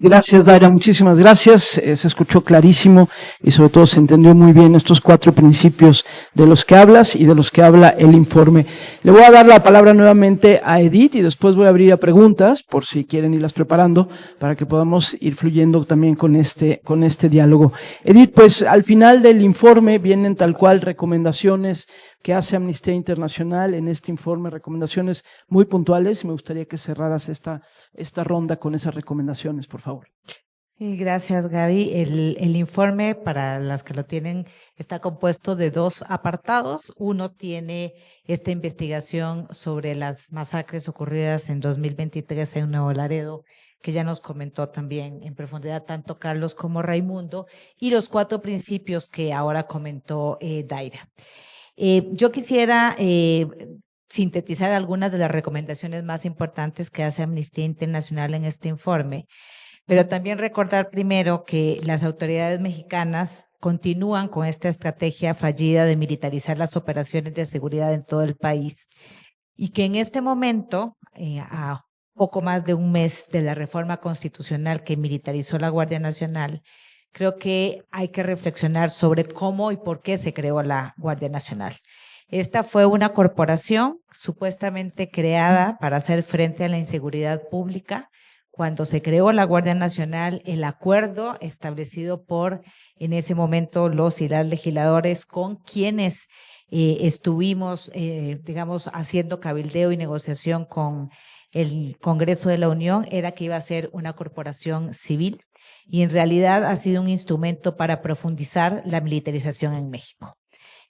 Gracias, Daira, muchísimas gracias. Se escuchó clarísimo y sobre todo se entendió muy bien estos 4 principios de los que hablas y de los que habla el informe. Le voy a dar la palabra nuevamente a Edith y después voy a abrir a preguntas, por si quieren irlas preparando, para que podamos ir fluyendo también con este diálogo. Edith, pues al final del informe vienen tal cual recomendaciones que hace Amnistía Internacional en este informe, recomendaciones muy puntuales, y me gustaría que cerraras esta ronda con esas recomendaciones, por favor. Sí, gracias, Gaby. El informe, para las que lo tienen, está compuesto de 2 apartados. Uno tiene esta investigación sobre las masacres ocurridas en 2023 en Nuevo Laredo, que ya nos comentó también en profundidad tanto Carlos como Raimundo, y los 4 principios que ahora comentó Daira. Yo quisiera sintetizar algunas de las recomendaciones más importantes que hace Amnistía Internacional en este informe, pero también recordar primero que las autoridades mexicanas continúan con esta estrategia fallida de militarizar las operaciones de seguridad en todo el país, y que en este momento, a poco más de un mes de la reforma constitucional que militarizó la Guardia Nacional, creo que hay que reflexionar sobre cómo y por qué se creó la Guardia Nacional. Esta fue una corporación supuestamente creada para hacer frente a la inseguridad pública. Cuando se creó la Guardia Nacional, el acuerdo establecido por, en ese momento, los y las legisladores con quienes estuvimos, digamos, haciendo cabildeo y negociación con el Congreso de la Unión, era que iba a ser una corporación civil y en realidad ha sido un instrumento para profundizar la militarización en México.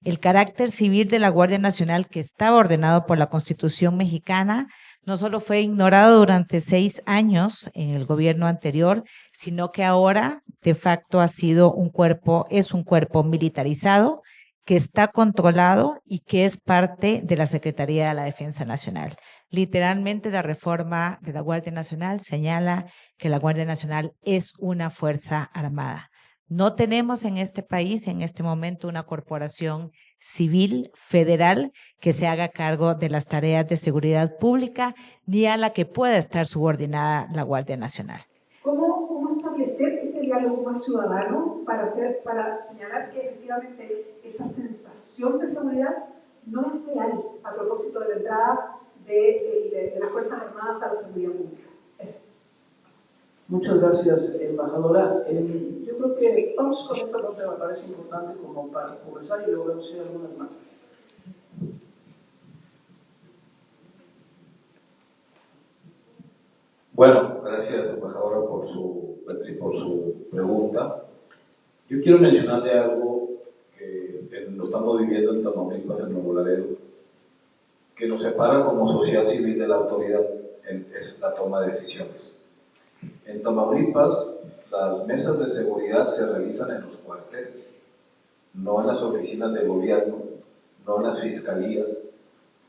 El carácter civil de la Guardia Nacional, que estaba ordenado por la Constitución mexicana, no solo fue ignorado durante 6 años en el gobierno anterior, sino que ahora de facto es un cuerpo militarizado que está controlado y que es parte de la Secretaría de la Defensa Nacional. Literalmente, la reforma de la Guardia Nacional señala que la Guardia Nacional es una fuerza armada. No tenemos en este país, en este momento, una corporación civil federal que se haga cargo de las tareas de seguridad pública, ni a la que pueda estar subordinada la Guardia Nacional. ¿Cómo establecer ese diálogo más ciudadano para señalar que efectivamente esa sensación de seguridad no es real a propósito de la entrada de las Fuerzas Armadas a la seguridad pública? Eso. Muchas gracias, embajadora. Yo creo que vamos con esta nota, me parece importante como para conversar y luego vamos a ir a algunas más. Bueno, gracias, embajadora, por su pregunta. Yo quiero mencionarle algo que lo estamos viviendo en Tamaulipas, en Nuevo Laredo, que nos separa como sociedad civil de la autoridad, es la toma de decisiones. En Tamaulipas, las mesas de seguridad se realizan en los cuarteles, no en las oficinas de gobierno, no en las fiscalías.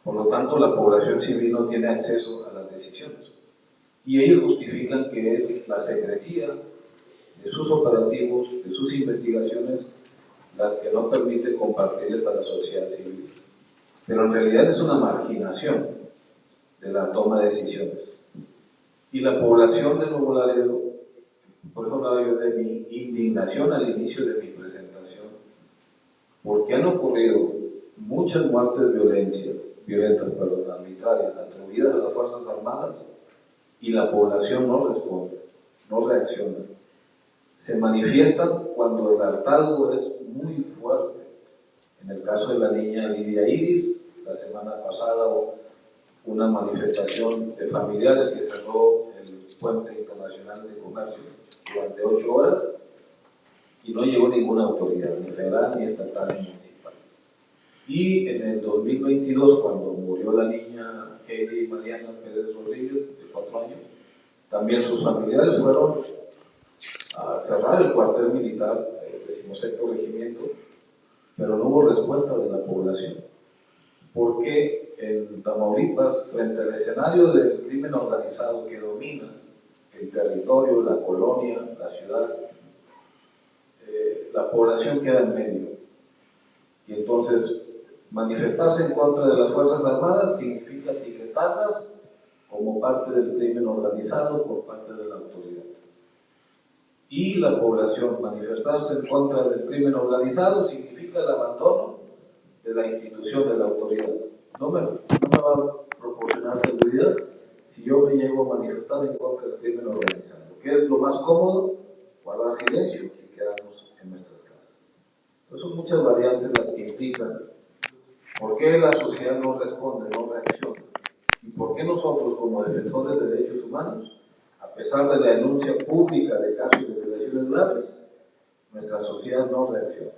Por lo tanto, la población civil no tiene acceso a las decisiones. Y ellos justifican que es la secrecía de sus operativos, de sus investigaciones, la que no permite compartirles a la sociedad civil. Pero en realidad es una marginación de la toma de decisiones. Y la población de Nuevo Laredo, por eso hablaba yo de mi indignación al inicio de mi presentación, porque han ocurrido muchas muertes violentas, arbitrarias, atribuidas a las Fuerzas Armadas, y la población no responde, no reacciona. Se manifiestan cuando el hartazgo es muy fuerte. En el caso de la niña Lidia Iris, la semana pasada hubo una manifestación de familiares que cerró el Puente Internacional de Comercio durante 8 horas y no llegó ninguna autoridad, ni federal, ni estatal, ni municipal. Y en el 2022, cuando murió la niña Heidi Mariana Pérez Rodríguez, de 4 años, también sus familiares fueron a cerrar el cuartel militar, el 16º regimiento, pero no hubo respuesta de la población. Porque en Tamaulipas, frente al escenario del crimen organizado que domina el territorio, la colonia, la ciudad, la población queda en medio. Y entonces, manifestarse en contra de las Fuerzas Armadas significa etiquetarlas como parte del crimen organizado por parte de la autoridad. Y la población, manifestarse en contra del crimen organizado significa el abandono de la institución de la autoridad. No me va a proporcionar seguridad si yo me llego a manifestar en contra del crimen organizado. ¿Qué es lo más cómodo? Guardar silencio y quedarnos en nuestras casas. Entonces son muchas variantes las que implican por qué la sociedad no responde, no reacciona. ¿Y por qué nosotros, como defensores de derechos humanos, a pesar de la denuncia pública de casos de violaciones graves, nuestra sociedad no reacciona?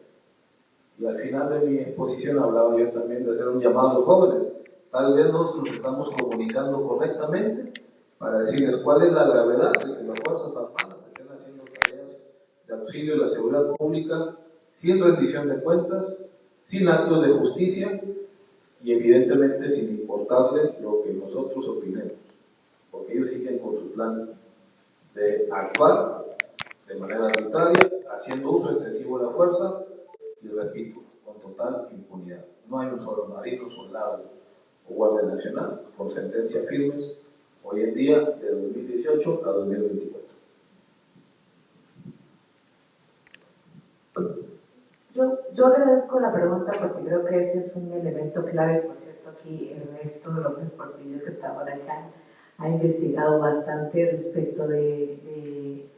Y al final de mi exposición hablaba yo también de hacer un llamado a los jóvenes. Tal vez no nos estamos comunicando correctamente para decirles cuál es la gravedad de que las Fuerzas Armadas estén haciendo tareas de auxilio de la seguridad pública sin rendición de cuentas, sin actos de justicia y evidentemente sin importarle lo que nosotros opinemos, porque ellos siguen con su plan de actuar de manera arbitraria, haciendo uso excesivo de la fuerza y, repito, con total impunidad. No hay un solo marino, soldado o guardia nacional con sentencias firmes hoy en día de 2018 a 2024. yo agradezco la pregunta porque creo que ese es un elemento clave. Por cierto, aquí Ernesto López Portillo, que está ahora acá, ha investigado bastante respecto de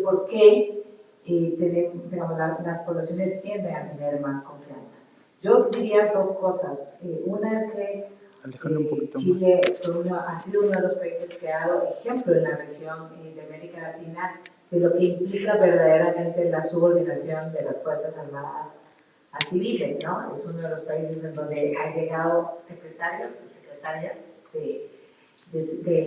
por qué digamos, las poblaciones tienden a tener más confianza. Yo diría dos cosas. Una es que Chile ha sido uno de los países que ha dado ejemplo en la región de América Latina de lo que implica verdaderamente la subordinación de las Fuerzas Armadas a civiles, ¿no? Es uno de los países en donde han llegado secretarios y secretarias de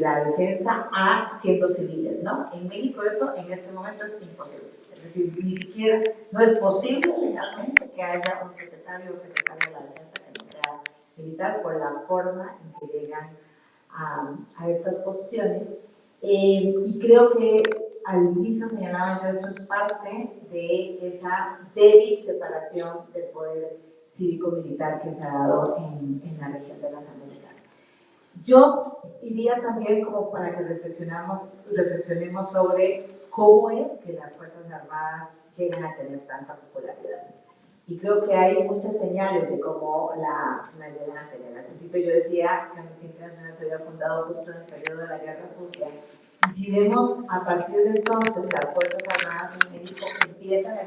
la defensa a siendo civiles, ¿no? En México eso en este momento es imposible. Es decir, ni siquiera, no es posible legalmente que haya un secretario o secretaria de la defensa que no sea militar por la forma en que llegan a estas posiciones. Y creo que al inicio señalaba yo, esto es parte de esa débil separación del poder cívico-militar que se ha dado en la región de las Américas. Yo iría también como para que reflexionemos sobre cómo es que las Fuerzas Armadas llegan a tener tanta popularidad. Y creo que hay muchas señales de cómo la llegan a tener. Al principio yo decía que Amnistía Internacional se había fundado justo en el periodo de la Guerra Sucia. Y si vemos a partir de entonces, las Fuerzas Armadas en México empiezan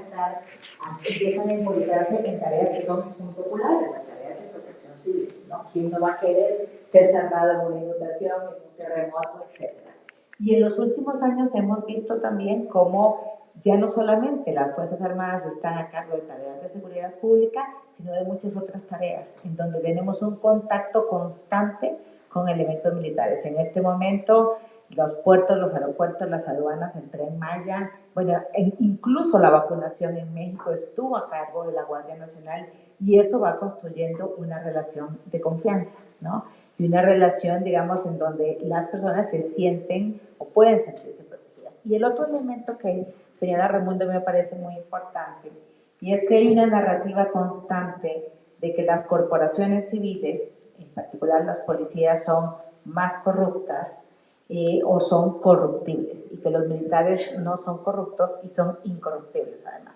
a involucrarse en tareas que son muy populares, las tareas de protección civil, ¿no? ¿Quién no va a querer ser salvado en una inundación, en un terremoto, etcétera? Y en los últimos años hemos visto también cómo ya no solamente las Fuerzas Armadas están a cargo de tareas de seguridad pública, sino de muchas otras tareas, en donde tenemos un contacto constante con elementos militares. En este momento, los puertos, los aeropuertos, las aduanas, el Tren Maya, bueno, incluso la vacunación en México estuvo a cargo de la Guardia Nacional, y eso va construyendo una relación de confianza, ¿no? Y una relación, digamos, en donde las personas se sienten o pueden sentirse protegidas. Y el otro elemento que señala Raimundo me parece muy importante, y es que hay una narrativa constante de que las corporaciones civiles, en particular las policías, son más corruptas o son corruptibles, y que los militares no son corruptos y son incorruptibles además.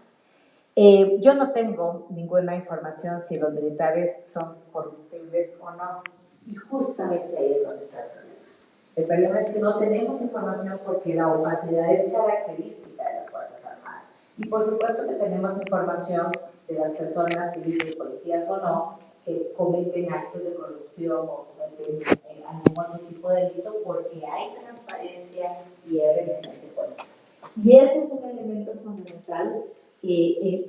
Yo no tengo ninguna información si los militares son corruptibles o no, y justamente ahí es donde está el problema. El problema es que no tenemos información porque la opacidad es característica de las Fuerzas Armadas. Y por supuesto que tenemos información de las personas civiles, policías o no, que cometen actos de corrupción o cometen algún otro tipo de delito, porque hay transparencia y hay rendición de cuentas. Y ese es un elemento fundamental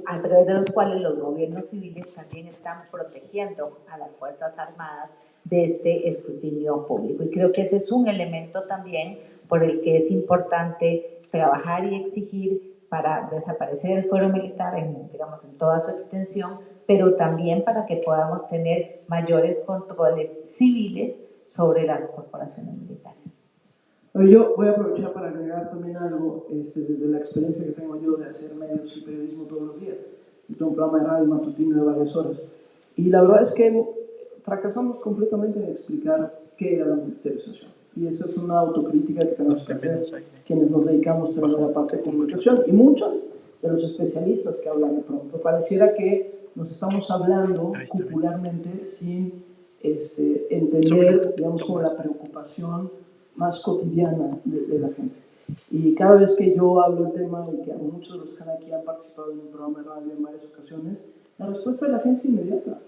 a través de los cuales los gobiernos civiles también están protegiendo a las Fuerzas Armadas de este escrutinio público. Y creo que ese es un elemento también por el que es importante trabajar y exigir para desaparecer el fuero militar digamos, en toda su extensión, pero también para que podamos tener mayores controles civiles sobre las corporaciones militares. Yo voy a aprovechar para agregar también algo desde la experiencia que tengo yo de hacer medios y periodismo todos los días. Yo tengo un programa de radio matutino de varias horas. Y la verdad es que fracasamos completamente en explicar qué era la militarización. Y esa es una autocrítica que tenemos que hacer quienes nos dedicamos también a la parte de comunicación. Y muchos de los especialistas que hablan de pronto, pareciera que nos estamos hablando popularmente sin entender, digamos, como la preocupación más cotidiana de la gente. Y cada vez que yo hablo el tema, y que muchos de los que están aquí han participado en un programa de radio en varias ocasiones, la respuesta de la gente es inmediata.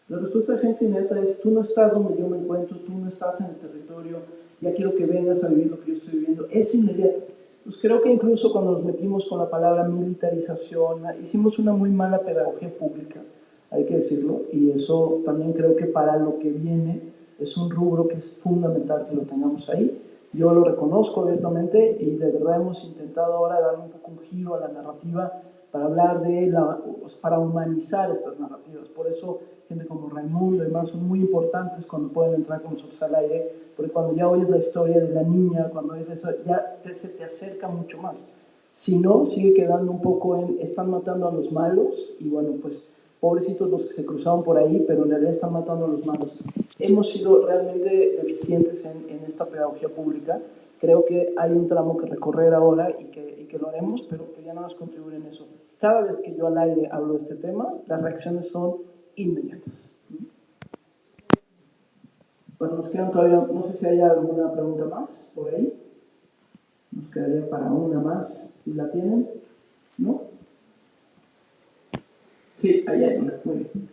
La respuesta de la gente inmediata es: tú no estás donde yo me encuentro, tú no estás en el territorio, ya quiero que vengas a vivir lo que yo estoy viviendo. Es inmediato. Pues creo que incluso cuando nos metimos con la palabra militarización, hicimos una muy mala pedagogía pública, hay que decirlo, y eso también creo que para lo que viene es un rubro que es fundamental que lo tengamos ahí. Yo lo reconozco abiertamente y de verdad hemos intentado ahora darle un poco un giro a la narrativa para hablar para humanizar estas narrativas. Por eso gente como Raimundo y demás son muy importantes cuando pueden entrar con nosotros al aire, porque cuando ya oyes la historia de la niña, cuando oyes eso, ya se te acerca mucho más. Si no, sigue quedando un poco en están matando a los malos y bueno, pues pobrecitos los que se cruzaban por ahí, pero en realidad están matando a los malos. Hemos sido realmente deficientes en esta pedagogía pública. Creo que hay un tramo que recorrer ahora y que lo haremos, pero que ya no nos contribuye en eso. cada vez que yo al aire hablo de este tema, las reacciones son inmediatas. Bueno, nos quedan todavía, no sé si hay alguna pregunta más por ahí. Nos quedaría para una más, si la tienen, ¿no? Sí, ahí hay una, muy bien.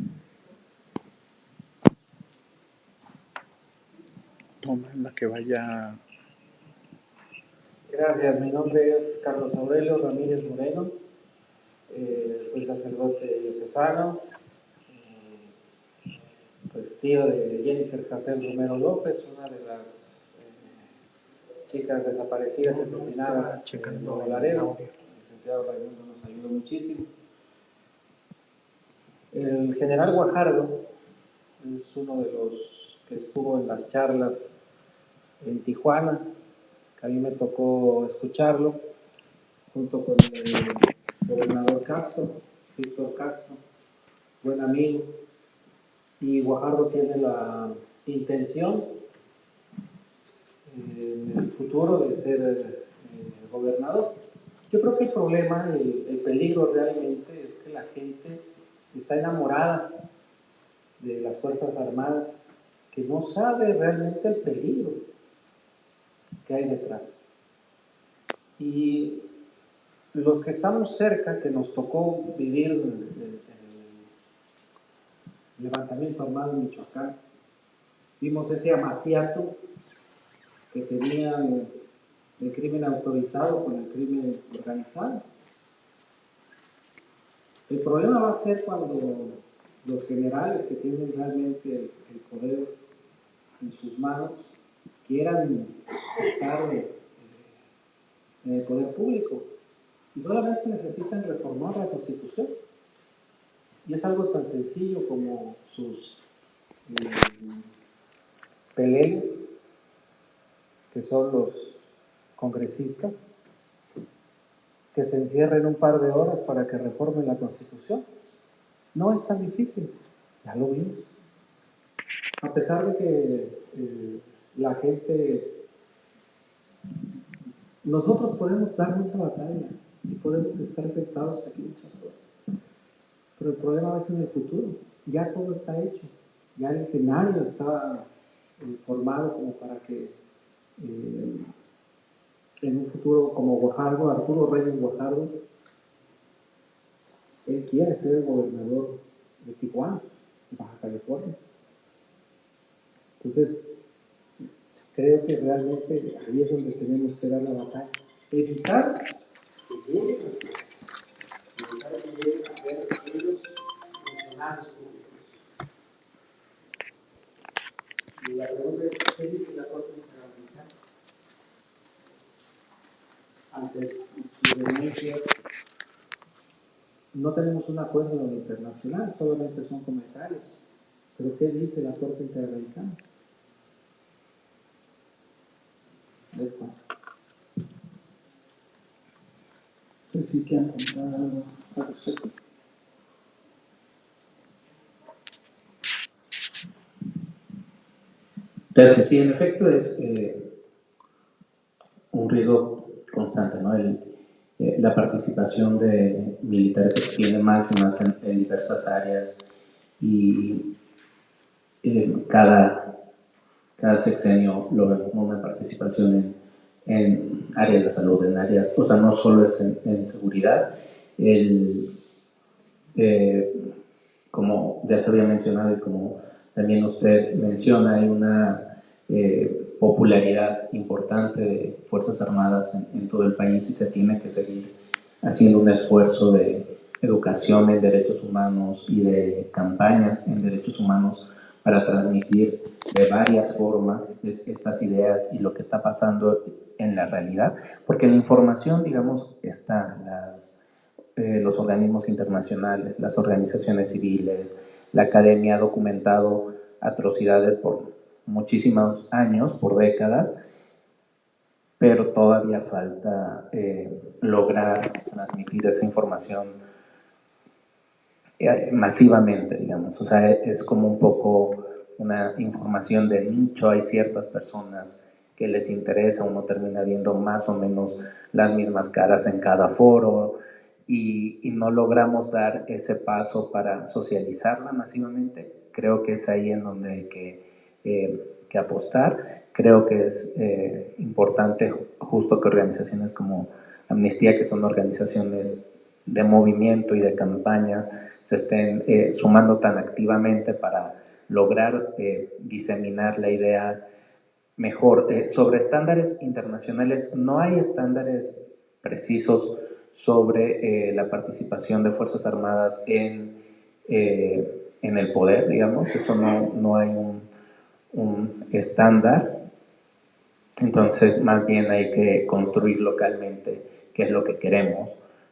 Toma la que vaya. Gracias, mi nombre es Carlos Aurelio Ramírez Moreno, soy sacerdote diocesano, pues tío de Jennifer Jacel Romero López, una de las chicas desaparecidas, asesinadas en Nuevo Laredo. El licenciado Raimundo nos ayudó muchísimo. El general Guajardo es uno de los que estuvo en las charlas en Tijuana, que a mí me tocó escucharlo, junto con el gobernador Castro, Víctor Castro, buen amigo. Y Guajardo tiene la intención en el futuro de ser gobernador. Yo creo que el problema, el peligro realmente es que la gente está enamorada de las Fuerzas Armadas, que no sabe realmente el peligro que hay detrás. Y los que estamos cerca, que nos tocó vivir el levantamiento armado en Michoacán, vimos ese amaciato que tenía el crimen autorizado con el crimen organizado. El problema va a ser cuando los generales que tienen realmente el poder en sus manos quieran estar en el poder público y solamente necesitan reformar la Constitución. Y es algo tan sencillo como sus peleles, que son los congresistas, que se encierren un par de horas para que reformen la Constitución. No es tan difícil, ya lo vimos. A pesar de que la gente, nosotros podemos dar mucha batalla y podemos estar sentados aquí muchas horas, pero el problema va a ser en el futuro. Ya todo está hecho, ya el escenario está formado como para que en un futuro como Guajardo, Arturo Reyes Guajardo, él quiere ser el gobernador de Tijuana, de Baja California. Entonces, creo que realmente ahí es donde tenemos que dar la batalla. Evitar que lleguen a ser ellos funcionarios públicos. Y la pregunta es, ¿qué dice la Corte Interamericana? Ante sus denuncias, no tenemos un acuerdo internacional, solamente son comentarios. Pero ¿qué dice la Corte Interamericana? Esta. Pues sí que han contado algo al respecto. Gracias. Sí, en efecto es un riesgo constante, ¿no? La participación de militares se extiende más y más en diversas áreas y cada sexenio lo vemos como una participación en áreas de salud, en áreas, o sea, no solo es en seguridad. Como ya se había mencionado y como también usted menciona, hay una popularidad importante de Fuerzas Armadas en todo el país y se tiene que seguir haciendo un esfuerzo de educación en derechos humanos y de campañas en derechos humanos para transmitir de varias formas estas ideas y lo que está pasando en la realidad, porque la información, digamos, está, los organismos internacionales, las organizaciones civiles, la academia ha documentado atrocidades por muchísimos años, por décadas, pero todavía falta lograr transmitir esa información masivamente, digamos. O sea, es como un poco una información de nicho, hay ciertas personas que les interesa, uno termina viendo más o menos las mismas caras en cada foro, y no logramos dar ese paso para socializarla masivamente. Creo que es ahí en donde hay que apostar. Creo que es importante justo que organizaciones como Amnistía, que son organizaciones de movimiento y de campañas, se estén sumando tan activamente para lograr diseminar la idea mejor. Sobre estándares internacionales, no hay estándares precisos sobre la participación de Fuerzas Armadas en el poder, digamos. Eso no hay un estándar. Entonces, más bien hay que construir localmente qué es lo que queremos,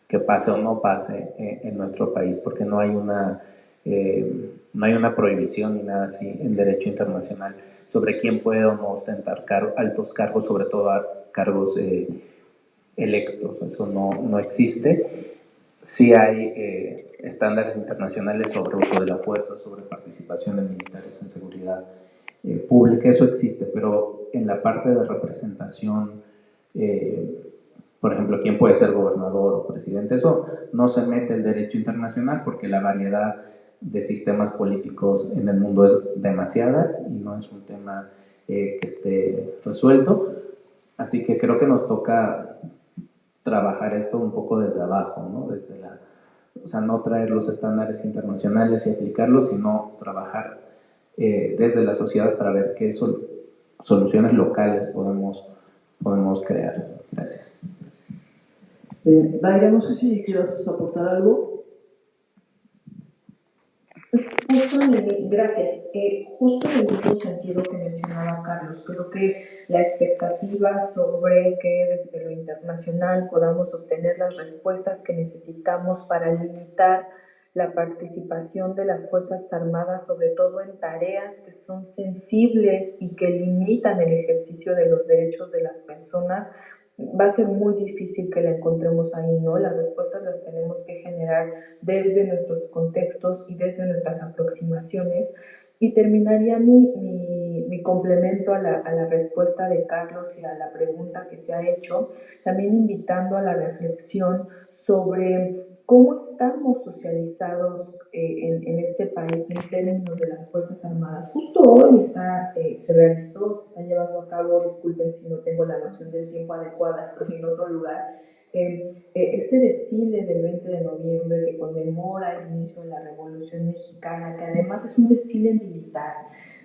que pase o no pase en nuestro país, porque no hay una prohibición ni nada así en derecho internacional sobre quién puede o no ostentar altos cargos, sobre todo cargos electos. Eso no existe. Sí hay estándares internacionales sobre uso de la fuerza, sobre participación de militares en seguridad pública, eso existe, pero en la parte de representación, por ejemplo, quién puede ser gobernador o presidente, eso no se mete el derecho internacional porque la variedad de sistemas políticos en el mundo es demasiada y no es un tema que esté resuelto. Así que creo que nos toca trabajar esto un poco desde abajo, ¿no? O sea, no traer los estándares internacionales y aplicarlos, sino trabajar desde la sociedad para ver qué soluciones locales podemos crear. Gracias. Daira, no sé si quieras aportar algo. Pues gracias. Justo en el mismo sentido que mencionaba Carlos, creo que la expectativa sobre que desde lo internacional podamos obtener las respuestas que necesitamos para limitar la participación de las Fuerzas Armadas, sobre todo en tareas que son sensibles y que limitan el ejercicio de los derechos de las personas, va a ser muy difícil que la encontremos ahí, ¿no? Las respuestas las tenemos que generar desde nuestros contextos y desde nuestras aproximaciones. Y terminaría mi complemento a la respuesta de Carlos y a la pregunta que se ha hecho, también invitando a la reflexión sobre cómo estamos socializados en este país en términos de las Fuerzas Armadas. Justo hoy se está llevando a cabo, disculpen si no tengo la noción del tiempo adecuada, estoy en otro lugar, este desfile del 20 de noviembre que conmemora el inicio de la Revolución Mexicana, que además es un desfile militar.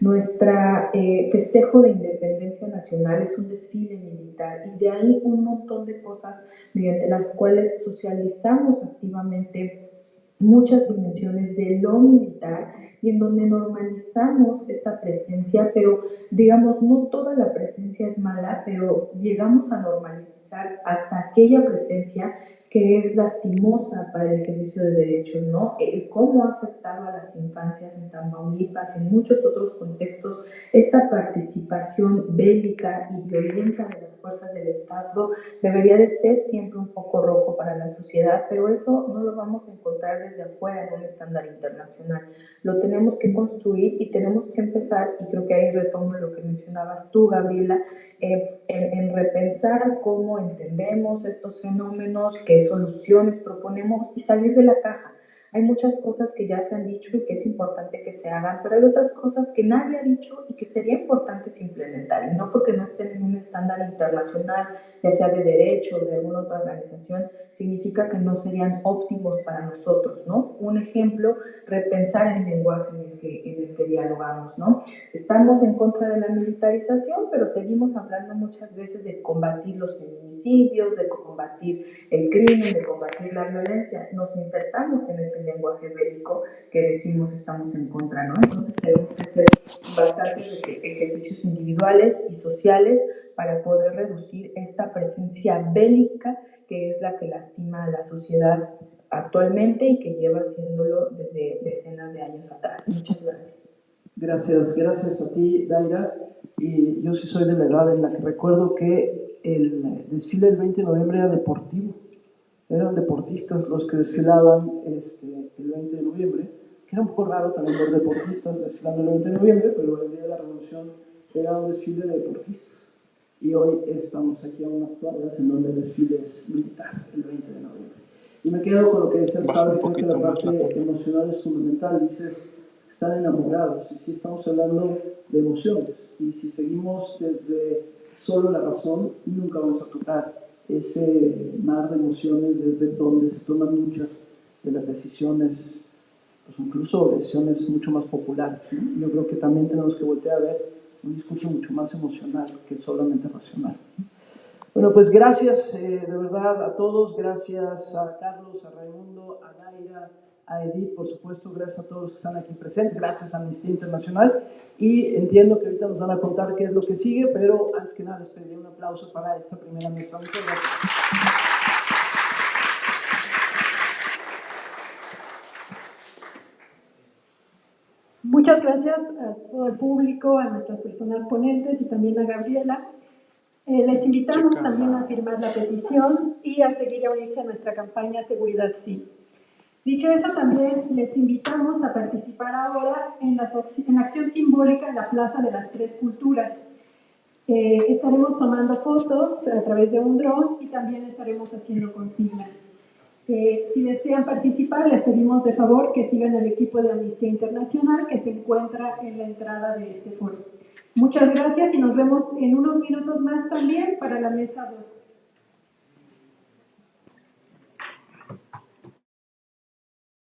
Nuestra festejo de independencia nacional es un desfile militar y de ahí un montón de cosas mediante las cuales socializamos activamente muchas dimensiones de lo militar y en donde normalizamos esa presencia, pero digamos, no toda la presencia es mala, pero llegamos a normalizar hasta aquella presencia que es lastimosa para el ejercicio de derechos, ¿no? Cómo ha afectado a las infancias en Tamaulipas, en muchos otros contextos, esa participación bélica y violenta de las fuerzas del Estado debería de ser siempre un foco rojo para la sociedad, pero eso no lo vamos a encontrar desde afuera en un estándar internacional. Lo tenemos que construir y tenemos que empezar, y creo que ahí retomo lo que mencionabas tú, Gabriela, en repensar cómo entendemos estos fenómenos, qué soluciones proponemos y salir de la caja. Hay muchas cosas que ya se han dicho y que es importante que se hagan, pero hay otras cosas que nadie ha dicho y que sería importante implementar, y no porque no estén en un estándar internacional, ya sea de derecho o de alguna otra organización, significa que no serían óptimos para nosotros, ¿no? Un ejemplo, repensar el lenguaje en el que dialogamos, ¿no? Estamos en contra de la militarización, pero seguimos hablando muchas veces de combatir los feminicidios, de combatir el crimen, de combatir la violencia. Nos insertamos en ese lenguaje bélico que decimos estamos en contra, ¿no? Entonces tenemos que hacer bastantes ejercicios individuales y sociales para poder reducir esta presencia bélica que es la que lastima a la sociedad actualmente y que lleva haciéndolo desde decenas de años atrás. Muchas gracias. Gracias a ti, Daira. Y yo sí soy de la edad en la que recuerdo que el desfile del 20 de noviembre era deportivo. Eran deportistas los que desfilaban el 20 de noviembre, que era un poco raro también ver deportistas desfilando el 20 de noviembre, pero el día de la Revolución era un desfile de deportistas. Y hoy estamos aquí a unas cuadras en donde el desfile es militar, el 20 de noviembre. Y me quedo con lo que decía el padre, creo que la parte emocional es fundamental. Dices, están enamorados, y sí estamos hablando de emociones, y si seguimos desde solo la razón, nunca vamos a tocar ese mar de emociones desde donde se toman muchas de las decisiones, pues incluso decisiones mucho más populares, ¿no? Yo creo que también tenemos que voltear a ver un discurso mucho más emocional que solamente racional. Bueno, pues gracias de verdad a todos, gracias a Carlos, a Raimundo, a Daira, a Edith, por supuesto, gracias a todos los que están aquí presentes, gracias a Amnistía Internacional, y entiendo que ahorita nos van a contar qué es lo que sigue, pero antes que nada les pediría un aplauso para esta primera mesa. Muchas gracias. Muchas gracias a todo el público, a nuestras personas ponentes y también a Gabriela. Les invitamos también a firmar la petición y a seguir a unirse a nuestra campaña Seguridad Sí. Dicho eso, también les invitamos a participar ahora en la acción simbólica en la Plaza de las Tres Culturas. Estaremos tomando fotos a través de un dron y también estaremos haciendo consignas. Si desean participar, les pedimos de favor que sigan el equipo de Amnistía Internacional que se encuentra en la entrada de este foro. Muchas gracias y nos vemos en unos minutos más también para la mesa 2.